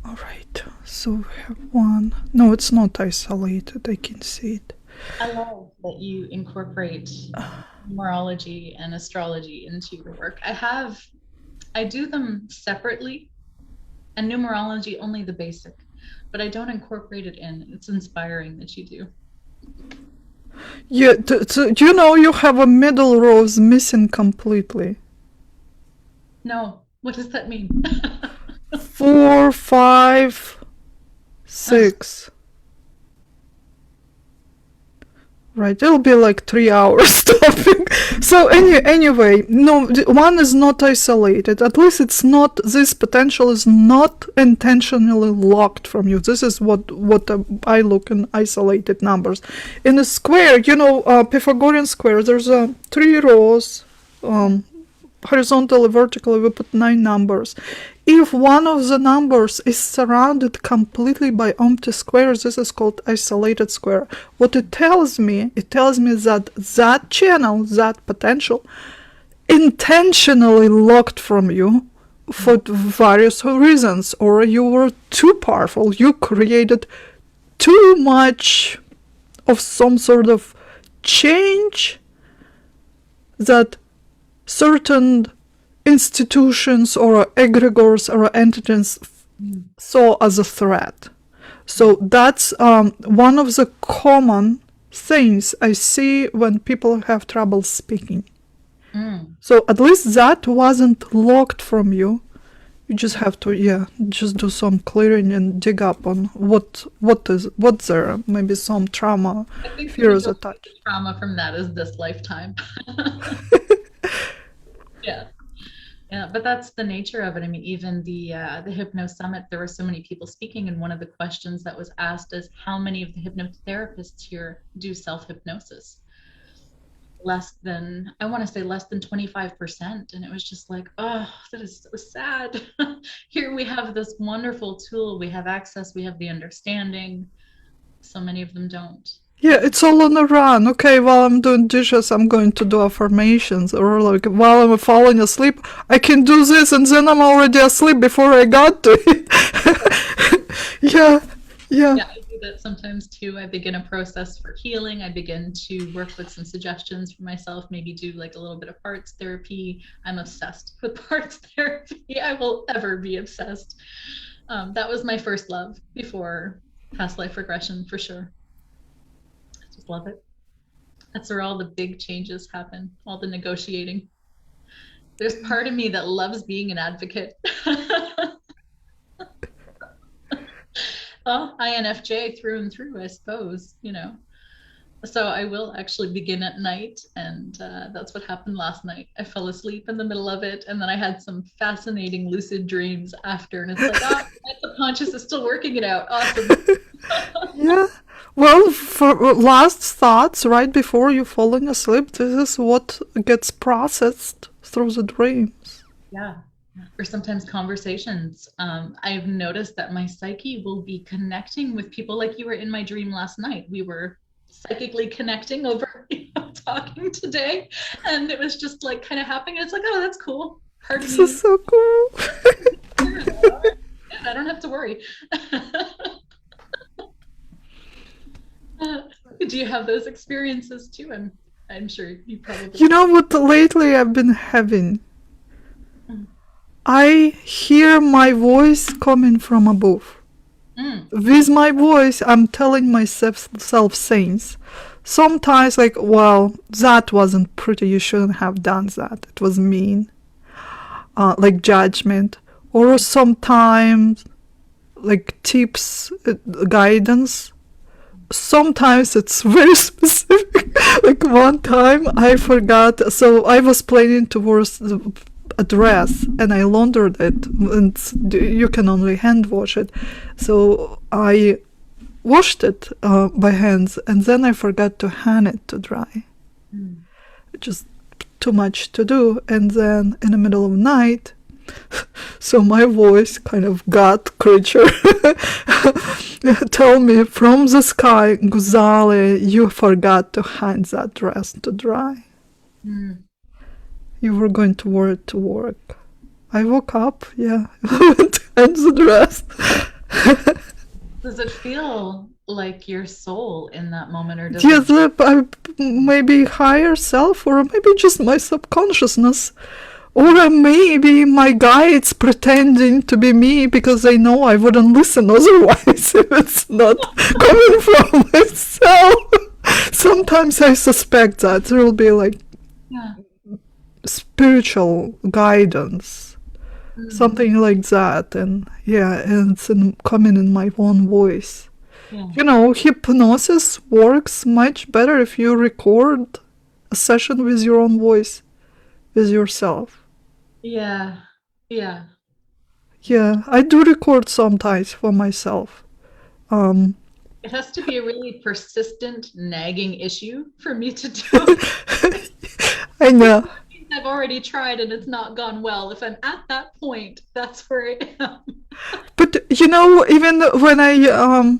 All right, so we have 1. No, it's not isolated. I can see it. I love that you incorporate numerology and astrology into your work. I do them separately, and numerology only the basic, but I don't incorporate it in. It's inspiring that you do. Yeah, you have a middle rows missing completely. No, what does that mean? 4, 5, 6. Right, it'll be like 3 hours talking. So anyway, no, 1 is not isolated. At least it's not, this potential is not intentionally locked from you. This is what I look in isolated numbers. In a square, Pythagorean square, there's 3 rows, horizontally, vertically, we put 9 numbers. If one of the numbers is surrounded completely by empty squares, this is called isolated square. What it tells me that channel, that potential, intentionally locked from you for various reasons, or you were too powerful, you created too much of some sort of change that certain institutions or egregores or entities saw as a threat. So that's one of the common things I see when people have trouble speaking. So at least that wasn't locked from you. You just have to, just do some clearing and dig up on what's there. Maybe some trauma, fear is attached. Trauma from that is this lifetime. Yeah, but that's the nature of it. I mean, even the Hypno Summit, there were so many people speaking, and one of the questions that was asked is, how many of the hypnotherapists here do self-hypnosis? Less than 25%. And it was just like, oh, that is so sad. Here we have this wonderful tool, we have access, we have the understanding. So many of them don't. Yeah, it's all on a run. Okay, while I'm doing dishes, I'm going to do affirmations. Or like while I'm falling asleep, I can do this, and then I'm already asleep before I got to it. Yeah. Yeah, I do that sometimes too. I begin a process for healing. I begin to work with some suggestions for myself, maybe do like a little bit of parts therapy. I'm obsessed with parts therapy. I will ever be obsessed. That was my first love before past life regression, for sure. Love it. That's where all the big changes happen, all the negotiating. There's part of me that loves being an advocate. Well, INFJ through and through, I suppose, So I will actually begin at night, and that's what happened last night. I fell asleep in the middle of it, and then I had some fascinating lucid dreams after, and it's like, my subconscious is still working it out. Awesome. Yeah. Well, for last thoughts right before you falling asleep, this is what gets processed through the dreams. Yeah. Or sometimes conversations. I've noticed that my psyche will be connecting with people like you were in my dream last night. We were psychically connecting over talking today, and it was just like kind of happening. It's like, oh, that's cool. This is so cool. I don't have to worry. Do you have those experiences too? I'm sure you probably. You know what? Lately I've been having. I hear my voice coming from above. Mm. With my voice, I'm telling myself things. Sometimes, like, well, that wasn't pretty. You shouldn't have done that. It was mean. Like judgment. Or sometimes, like tips, guidance. Sometimes it's very specific. Like one time I forgot, so I was planning towards the address and I laundered it, and you can only hand wash it. So I washed it by hands, and then I forgot to hang it to dry. Mm. Just too much to do. And then in the middle of the night, so my voice, kind of God creature, tell me from the sky, Guzalia, you forgot to hang that dress to dry. Mm. You were going to wear it to work. I woke up, yeah, went to hang the dress. Does it feel like your soul in that moment, or does Yes, it? maybe higher self, or maybe just my subconsciousness. Or maybe my guides pretending to be me because they know I wouldn't listen otherwise if it's not coming from myself. Sometimes I suspect that there will be like Yeah. spiritual guidance, Mm. something like that. And yeah, and it's coming in my own voice. Yeah. You know, hypnosis works much better if you record a session with your own voice, with yourself. Yeah. Yeah. Yeah, I do record sometimes for myself. Um, It has to be a really persistent, nagging issue for me to do. I know. I've already tried and it's not gone well. If I'm at that point, that's where I am. But you know, even when I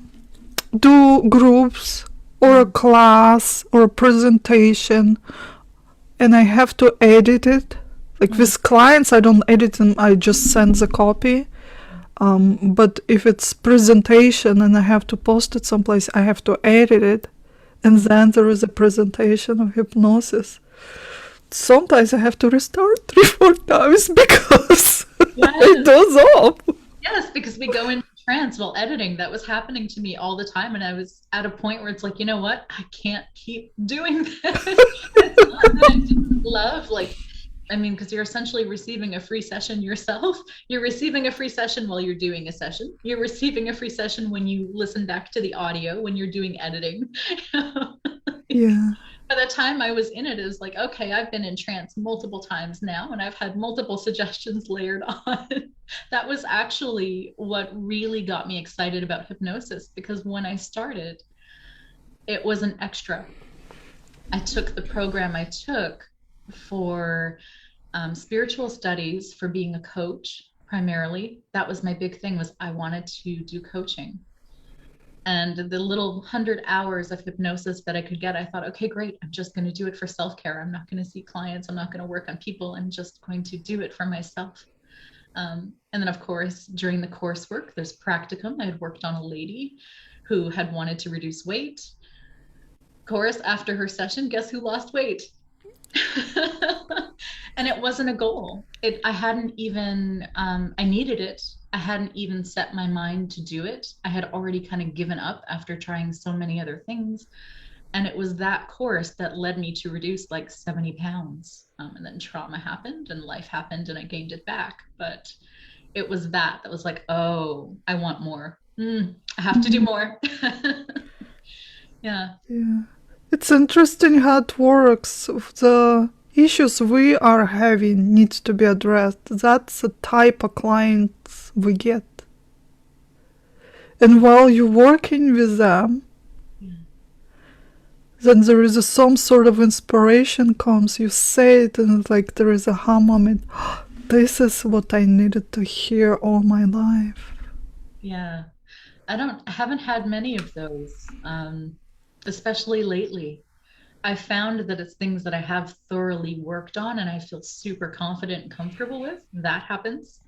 do groups or a class or a presentation and I have to edit it, like with clients, I don't edit them, I just send the copy. But if it's presentation and I have to post it someplace, I have to edit it. And then there is a presentation of hypnosis. Sometimes I have to restart 3-4 times because it does up. Yes, because we go into trance while editing. That was happening to me all the time. And I was at a point where it's like, you know what? I can't keep doing this. It's not that I didn't love, like, I mean, because you're essentially receiving a free session yourself. You're receiving a free session while you're doing a session. You're receiving a free session when you listen back to the audio, when you're doing editing. Yeah. By the time I was in it, it was like, okay, I've been in trance multiple times now, and I've had multiple suggestions layered on. That was actually what really got me excited about hypnosis, because when I started, it was an extra. I took the program I took for spiritual studies, for being a coach primarily. That was my big thing, was I wanted to do coaching. And the little 100 hours of hypnosis that I could get, I thought, okay, great, I'm just going to do it for self-care. I'm not going to see clients. I'm not going to work on people. I'm just going to do it for myself. And then, of course, during the coursework, there's practicum. I had worked on a lady who had wanted to reduce weight. Of course, after her session, guess who lost weight? And it wasn't a goal. I hadn't even, I needed it. I hadn't even set my mind to do it. I had already kind of given up after trying so many other things. And it was that course that led me to reduce like 70 pounds. And then trauma happened and life happened and I gained it back. But it was that was like, oh, I want more. I have to do more. Yeah. Yeah. It's interesting how it works. The issues we are having needs to be addressed. That's the type of clients we get. And while you're working with them, then there is some sort of inspiration comes. You say it and it's like there is a aha moment. This is what I needed to hear all my life. Yeah. I haven't had many of those, especially lately. I found that it's things that I have thoroughly worked on and I feel super confident and comfortable with. That happens.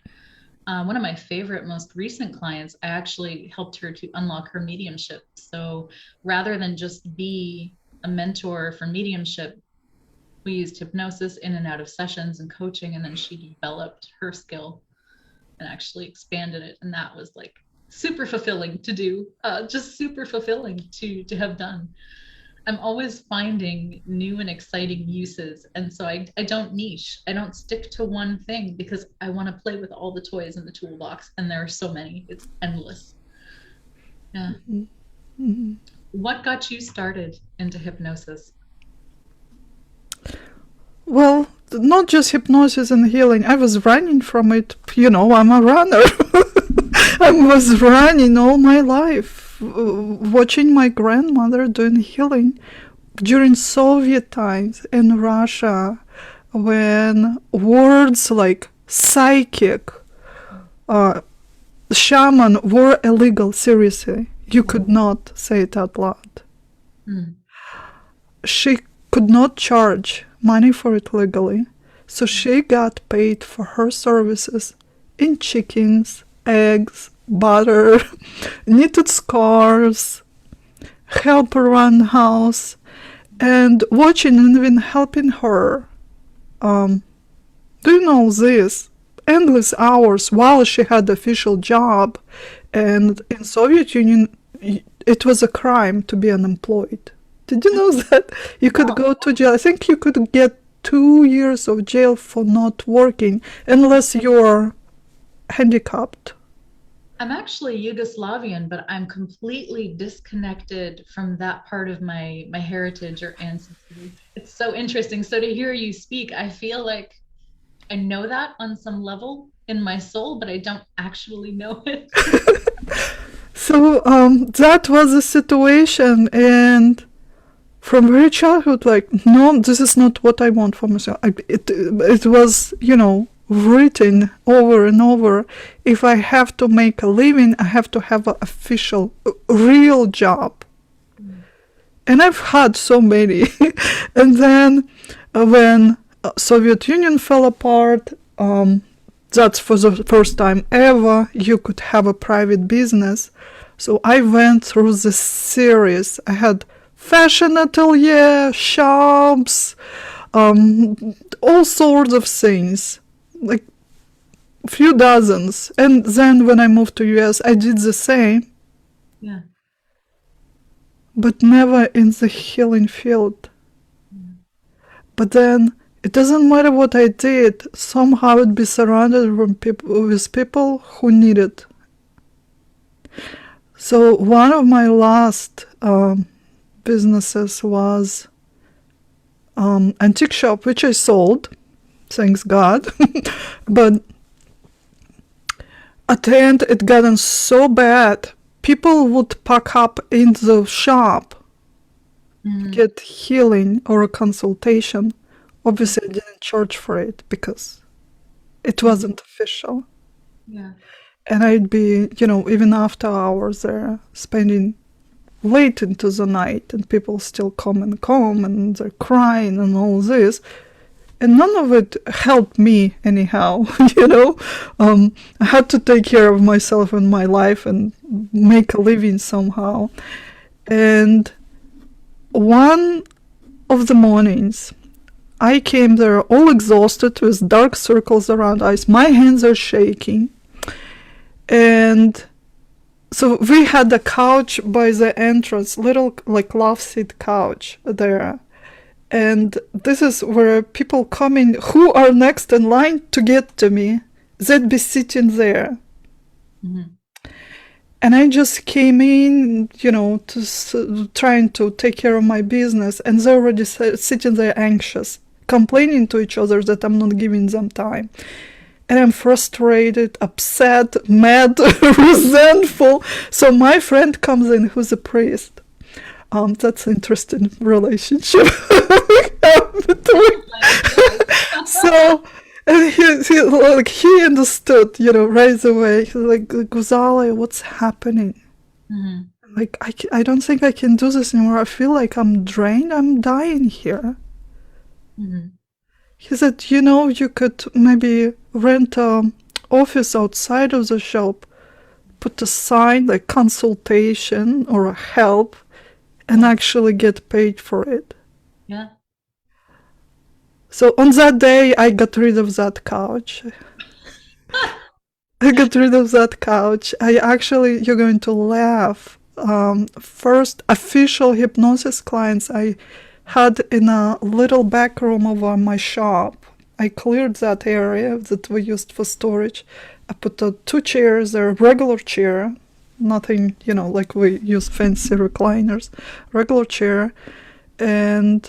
One of my favorite, most recent clients, I actually helped her to unlock her mediumship. So rather than just be a mentor for mediumship, we used hypnosis in and out of sessions and coaching, and then she developed her skill and actually expanded it. And that was like super fulfilling to do, just super fulfilling to have done. I'm always finding new and exciting uses. And so I don't niche. I don't stick to one thing because I want to play with all the toys in the toolbox. And there are so many, it's endless. Yeah. Mm-hmm. What got you started into hypnosis? Well, not just hypnosis and healing. I was running from it. You know, I'm a runner. I was running all my life, watching my grandmother doing healing during Soviet times in Russia, when words like psychic, shaman were illegal. Seriously, you could not say it out loud. Mm. She could not charge money for it legally, so she got paid for her services in chickens, eggs, butter, knitted scarves, help around the house, and watching and even helping her doing all this endless hours while she had official job. And in Soviet Union, it was a crime to be unemployed. Did you know that? You could go to jail. I think you could get 2 years of jail for not working unless you're handicapped. I'm actually Yugoslavian, but I'm completely disconnected from that part of my heritage or ancestry. It's so interesting. So to hear you speak, I feel like I know that on some level in my soul, but I don't actually know it. So that was the situation, and from very childhood, like, no, this is not what I want for myself. It was, you know, written over and over. If I have to make a living, I have to have an official, real job. And I've had so many. And then when Soviet Union fell apart, that's for the first time ever you could have a private business. So I went through this series. I had fashion atelier, shops, all sorts of things, like a few dozens. And then when I moved to US, I did the same. Yeah. But never in the healing field. Yeah. But then it doesn't matter what I did, somehow I'd be surrounded with people who need it. So one of my last businesses was antique shop, which I sold, thanks God. But at the end, it gotten so bad, people would pack up in the shop, get healing or a consultation. Obviously, I didn't charge for it because it wasn't official. Yeah. And I'd be, you know, even after hours there, spending late into the night, and people still come and they're crying and all this. And none of it helped me anyhow, you know. I had to take care of myself and my life and make a living somehow. And one of the mornings, I came there all exhausted with dark circles around eyes. My hands are shaking. And so we had a couch by the entrance, little like love seat couch there. And this is where people come in who are next in line to get to me. They'd be sitting there. Mm-hmm. And I just came in, you know, trying to take care of my business. And they're already sitting there anxious, complaining to each other that I'm not giving them time. And I'm frustrated, upset, mad, resentful. So my friend comes in, who's a priest. That's an interesting relationship. So, and he understood, you know, right away. He's like, Guzalia, what's happening? Mm-hmm. Like, I don't think I can do this anymore. I feel like I'm drained. I'm dying here. Mm-hmm. He said, you know, you could maybe rent an office outside of the shop, put a sign like consultation or a help, and actually get paid for it. Yeah. So on that day, I got rid of that couch. I got rid of that couch. You're going to laugh. First official hypnosis clients I had in a little back room of my shop. I cleared that area that we used for storage. I put two chairs, a regular chair, nothing, like we use fancy recliners, regular chair, and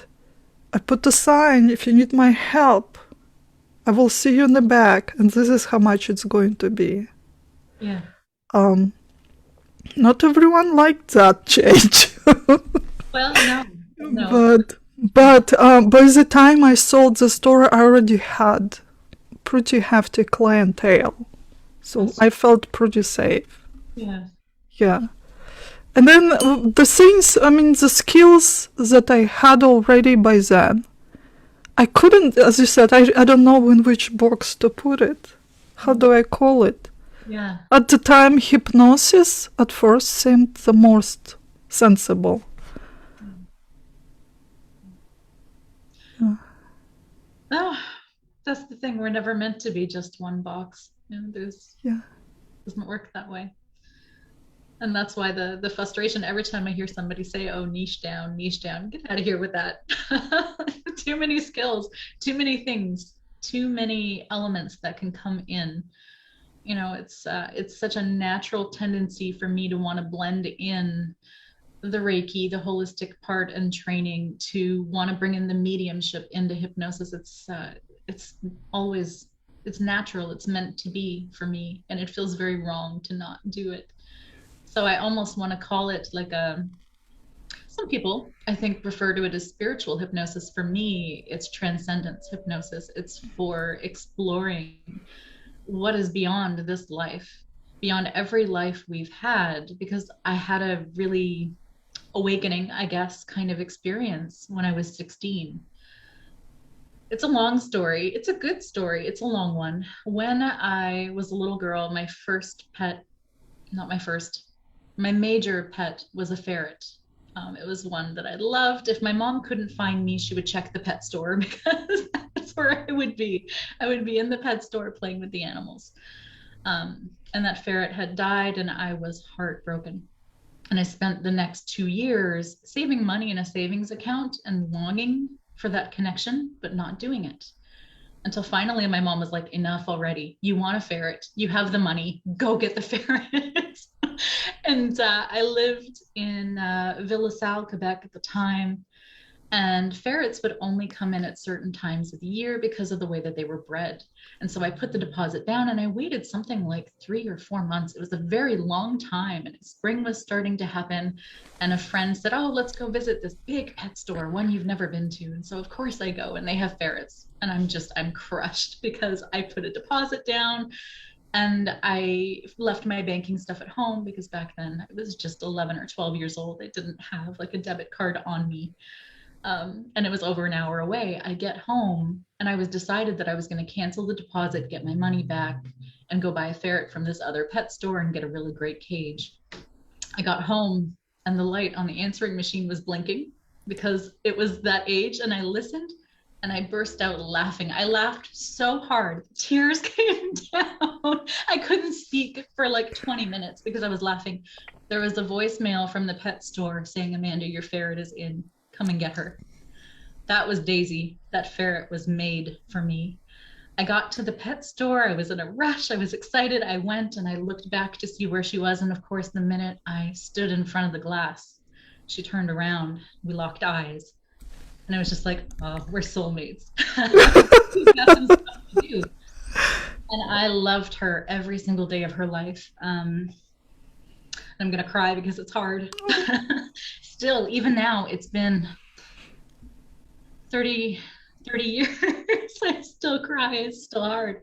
I put a sign, if you need my help, I will see you in the back, and this is how much it's going to be. Yeah. Not everyone liked that change. Well, no. But by the time I sold the store, I already had pretty hefty clientele. So I felt pretty safe. Yeah. Yeah. And then the skills that I had already by then, I couldn't, as you said, I don't know in which box to put it. How do I call it? Yeah. At the time, hypnosis at first seemed the most sensible. Oh, that's the thing. We're never meant to be just one box. Doesn't work that way. And that's why the frustration every time I hear somebody say, oh, niche down, get out of here with that. Too many skills, too many things, too many elements that can come in. It's such a natural tendency for me to want to blend in the Reiki, the holistic part and training, to want to bring in the mediumship into hypnosis. It's natural. It's meant to be for me. And it feels very wrong to not do it. So I almost want to call it like some people, I think, refer to it as spiritual hypnosis. For me, it's transcendence hypnosis. It's for exploring what is beyond this life, beyond every life we've had, because I had a really awakening, I guess, kind of experience when I was 16. It's a long story. It's a good story. It's a long one. When I was a little girl, my major pet was a ferret. It was one that I loved. If my mom couldn't find me, she would check the pet store, because that's where I would be. I would be in the pet store playing with the animals. And that ferret had died, and I was heartbroken. And I spent the next 2 years saving money in a savings account and longing for that connection, but not doing it. Until finally my mom was like, enough already. You want a ferret. You have the money. Go get the ferret. And I lived in Ville Salle, Quebec at the time. And ferrets would only come in at certain times of the year because of the way that they were bred. And so I put the deposit down and I waited something like 3 or 4 months. It was a very long time, and spring was starting to happen. And a friend said, oh, let's go visit this big pet store, one you've never been to. And so of course I go, and they have ferrets. And I'm crushed because I put a deposit down and I left my banking stuff at home, because back then I was just 11 or 12 years old. I didn't have like a debit card on me. And it was over an hour away. I get home and I was decided that I was going to cancel the deposit, get my money back, and go buy a ferret from this other pet store and get a really great cage. I got home and the light on the answering machine was blinking because it was that age, and I listened and I burst out laughing. I laughed so hard, tears came down. I couldn't speak for like 20 minutes because I was laughing. There was a voicemail from the pet store saying, Amanda, your ferret is in. Come and get her. That was Daisy. That ferret was made for me. I got to the pet store. I was in a rush. I was excited. I went and I looked back to see where she was. And of course, the minute I stood in front of the glass, she turned around. We locked eyes. And I was just like, oh, we're soulmates. We've got some stuff to do. And I loved her every single day of her life. I'm going to cry because it's hard. Still, even now, it's been 30 years. I still cry. It's still hard.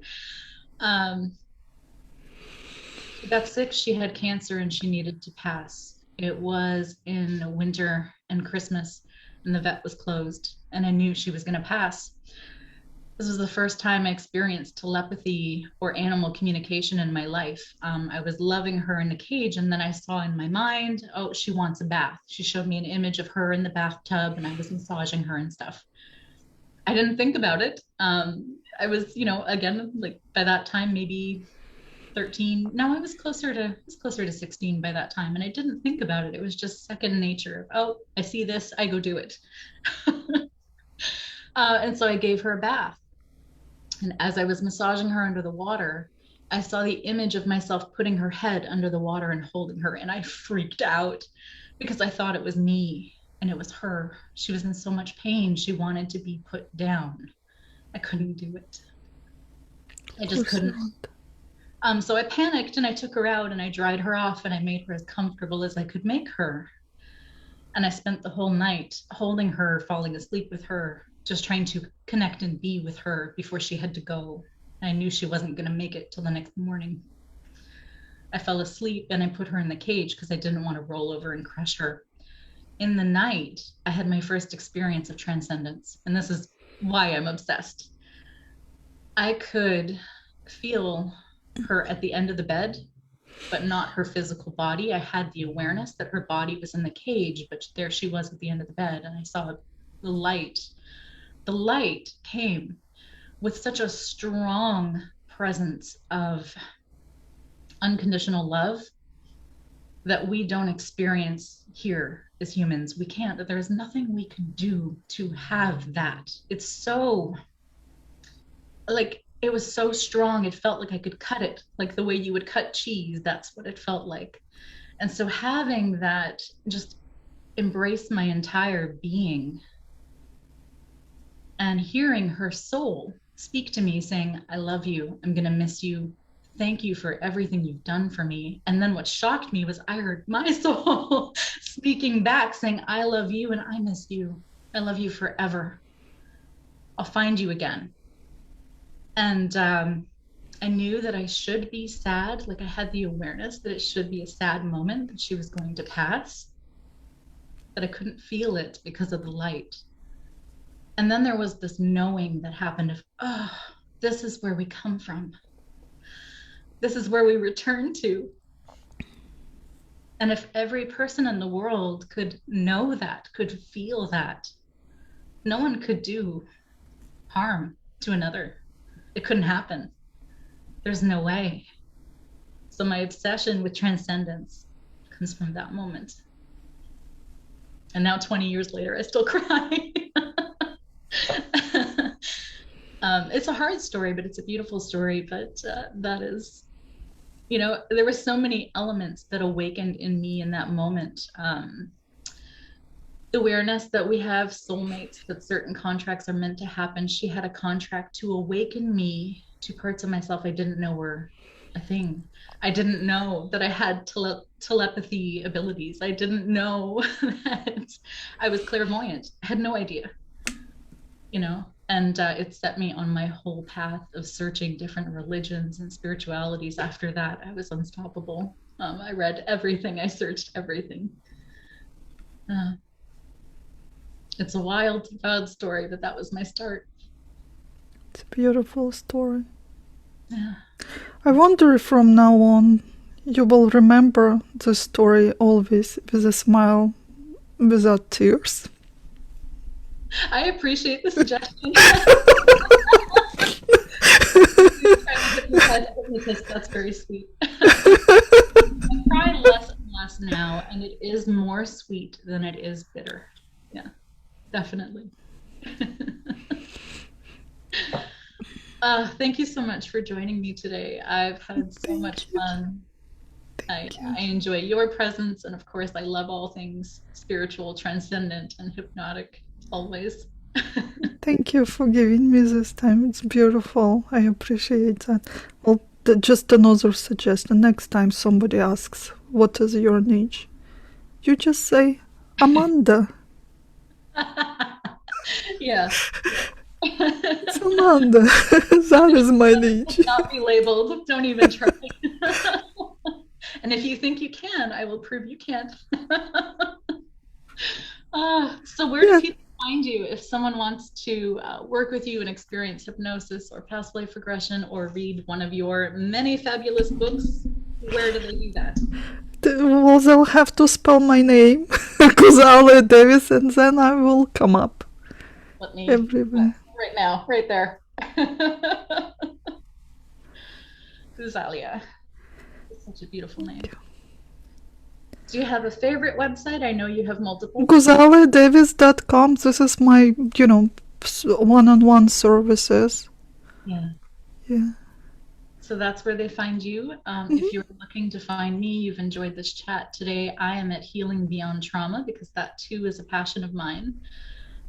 She got sick. She had cancer and she needed to pass. It was in winter and Christmas, and the vet was closed, and I knew she was going to pass. This was the first time I experienced telepathy or animal communication in my life. I was loving her in the cage, and then I saw in my mind, oh, she wants a bath. She showed me an image of her in the bathtub, and I was massaging her and stuff. I didn't think about it. I was, again, like by that time, maybe 13. No, I was closer to 16 by that time, and I didn't think about it. It was just second nature. Oh, I see this, I go do it. And so I gave her a bath. And as I was massaging her under the water, I saw the image of myself putting her head under the water and holding her. And I freaked out because I thought it was me and it was her. She was in so much pain. She wanted to be put down. I couldn't do it. I just couldn't. So I panicked and I took her out and I dried her off and I made her as comfortable as I could make her. And I spent the whole night holding her, falling asleep with her, just trying to connect and be with her before she had to go. I knew she wasn't going to make it till the next morning. I fell asleep and I put her in the cage because I didn't want to roll over and crush her. In the night, I had my first experience of transcendence. And this is why I'm obsessed. I could feel her at the end of the bed, but not her physical body. I had the awareness that her body was in the cage, but there she was at the end of the bed. And I saw the light. The light came with such a strong presence of unconditional love that we don't experience here as humans. We can't, that there is nothing we can do to have that. It's so, like, it was so strong. It felt like I could cut it, like the way you would cut cheese. That's what it felt like. And so having that just embrace my entire being and hearing her soul speak to me saying, I love you, I'm going to miss you, thank you for everything you've done for me. And then what shocked me was I heard my soul speaking back saying, I love you and I miss you. I love you forever. I'll find you again. And I knew that I should be sad. Like I had the awareness that it should be a sad moment, that she was going to pass, but I couldn't feel it because of the light. And then there was this knowing that happened of, oh, this is where we come from. This is where we return to. And if every person in the world could know that, could feel that, no one could do harm to another. It couldn't happen. There's no way. So my obsession with transcendence comes from that moment. And now 20 years later, I still cry. It's a hard story, but it's a beautiful story. But that is, you know, there were so many elements that awakened in me in that moment. The awareness that we have soulmates, that certain contracts are meant to happen. She had a contract to awaken me to parts of myself I didn't know were a thing. I didn't know that I had telepathy abilities. I didn't know that I was clairvoyant. I had no idea, you know, and it set me on my whole path of searching different religions and spiritualities. After that, I was unstoppable. I read everything. I searched everything. It's a wild story, but that was my start. It's a beautiful story. Yeah. I wonder if from now on you will remember the story always with a smile, without tears. I appreciate the suggestion. That's very sweet. I cry less and less now, and it is more sweet than it is bitter. Yeah, definitely. Thank you so much for joining me today. I've had so much fun. I enjoy your presence, and of course, I love all things spiritual, transcendent, and hypnotic always. Thank you for giving me this time. It's beautiful. I appreciate that. Well, just another suggestion. Next time somebody asks, what is your niche? You just say, Amanda. Yeah. It's Amanda. That is my niche. Will not be labeled. Don't even try. And if you think you can, I will prove you can't. So where do people find you if someone wants to work with you and experience hypnosis or past life regression or read one of your many fabulous books? Where do they do that? Well, they'll have to spell my name, Guzalia Davis, and then I will come up. Let me everywhere. Right now, right there. Guzalia. Such a beautiful name. Do you have a favorite website? I know you have multiple. GuzaliaDavis.com. This is my, one-on-one services. Yeah. Yeah. So that's where they find you. If you're looking to find me, you've enjoyed this chat today. I am at Healing Beyond Trauma because that too is a passion of mine.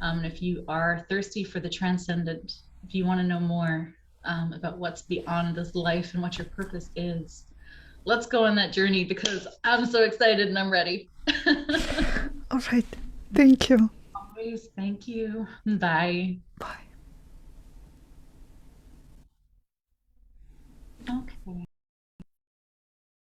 If you are thirsty for the transcendent, if you want to know more about what's beyond this life and what your purpose is, let's go on that journey because I'm so excited and I'm ready. All right. Thank you. Always. Thank you. Bye. Bye.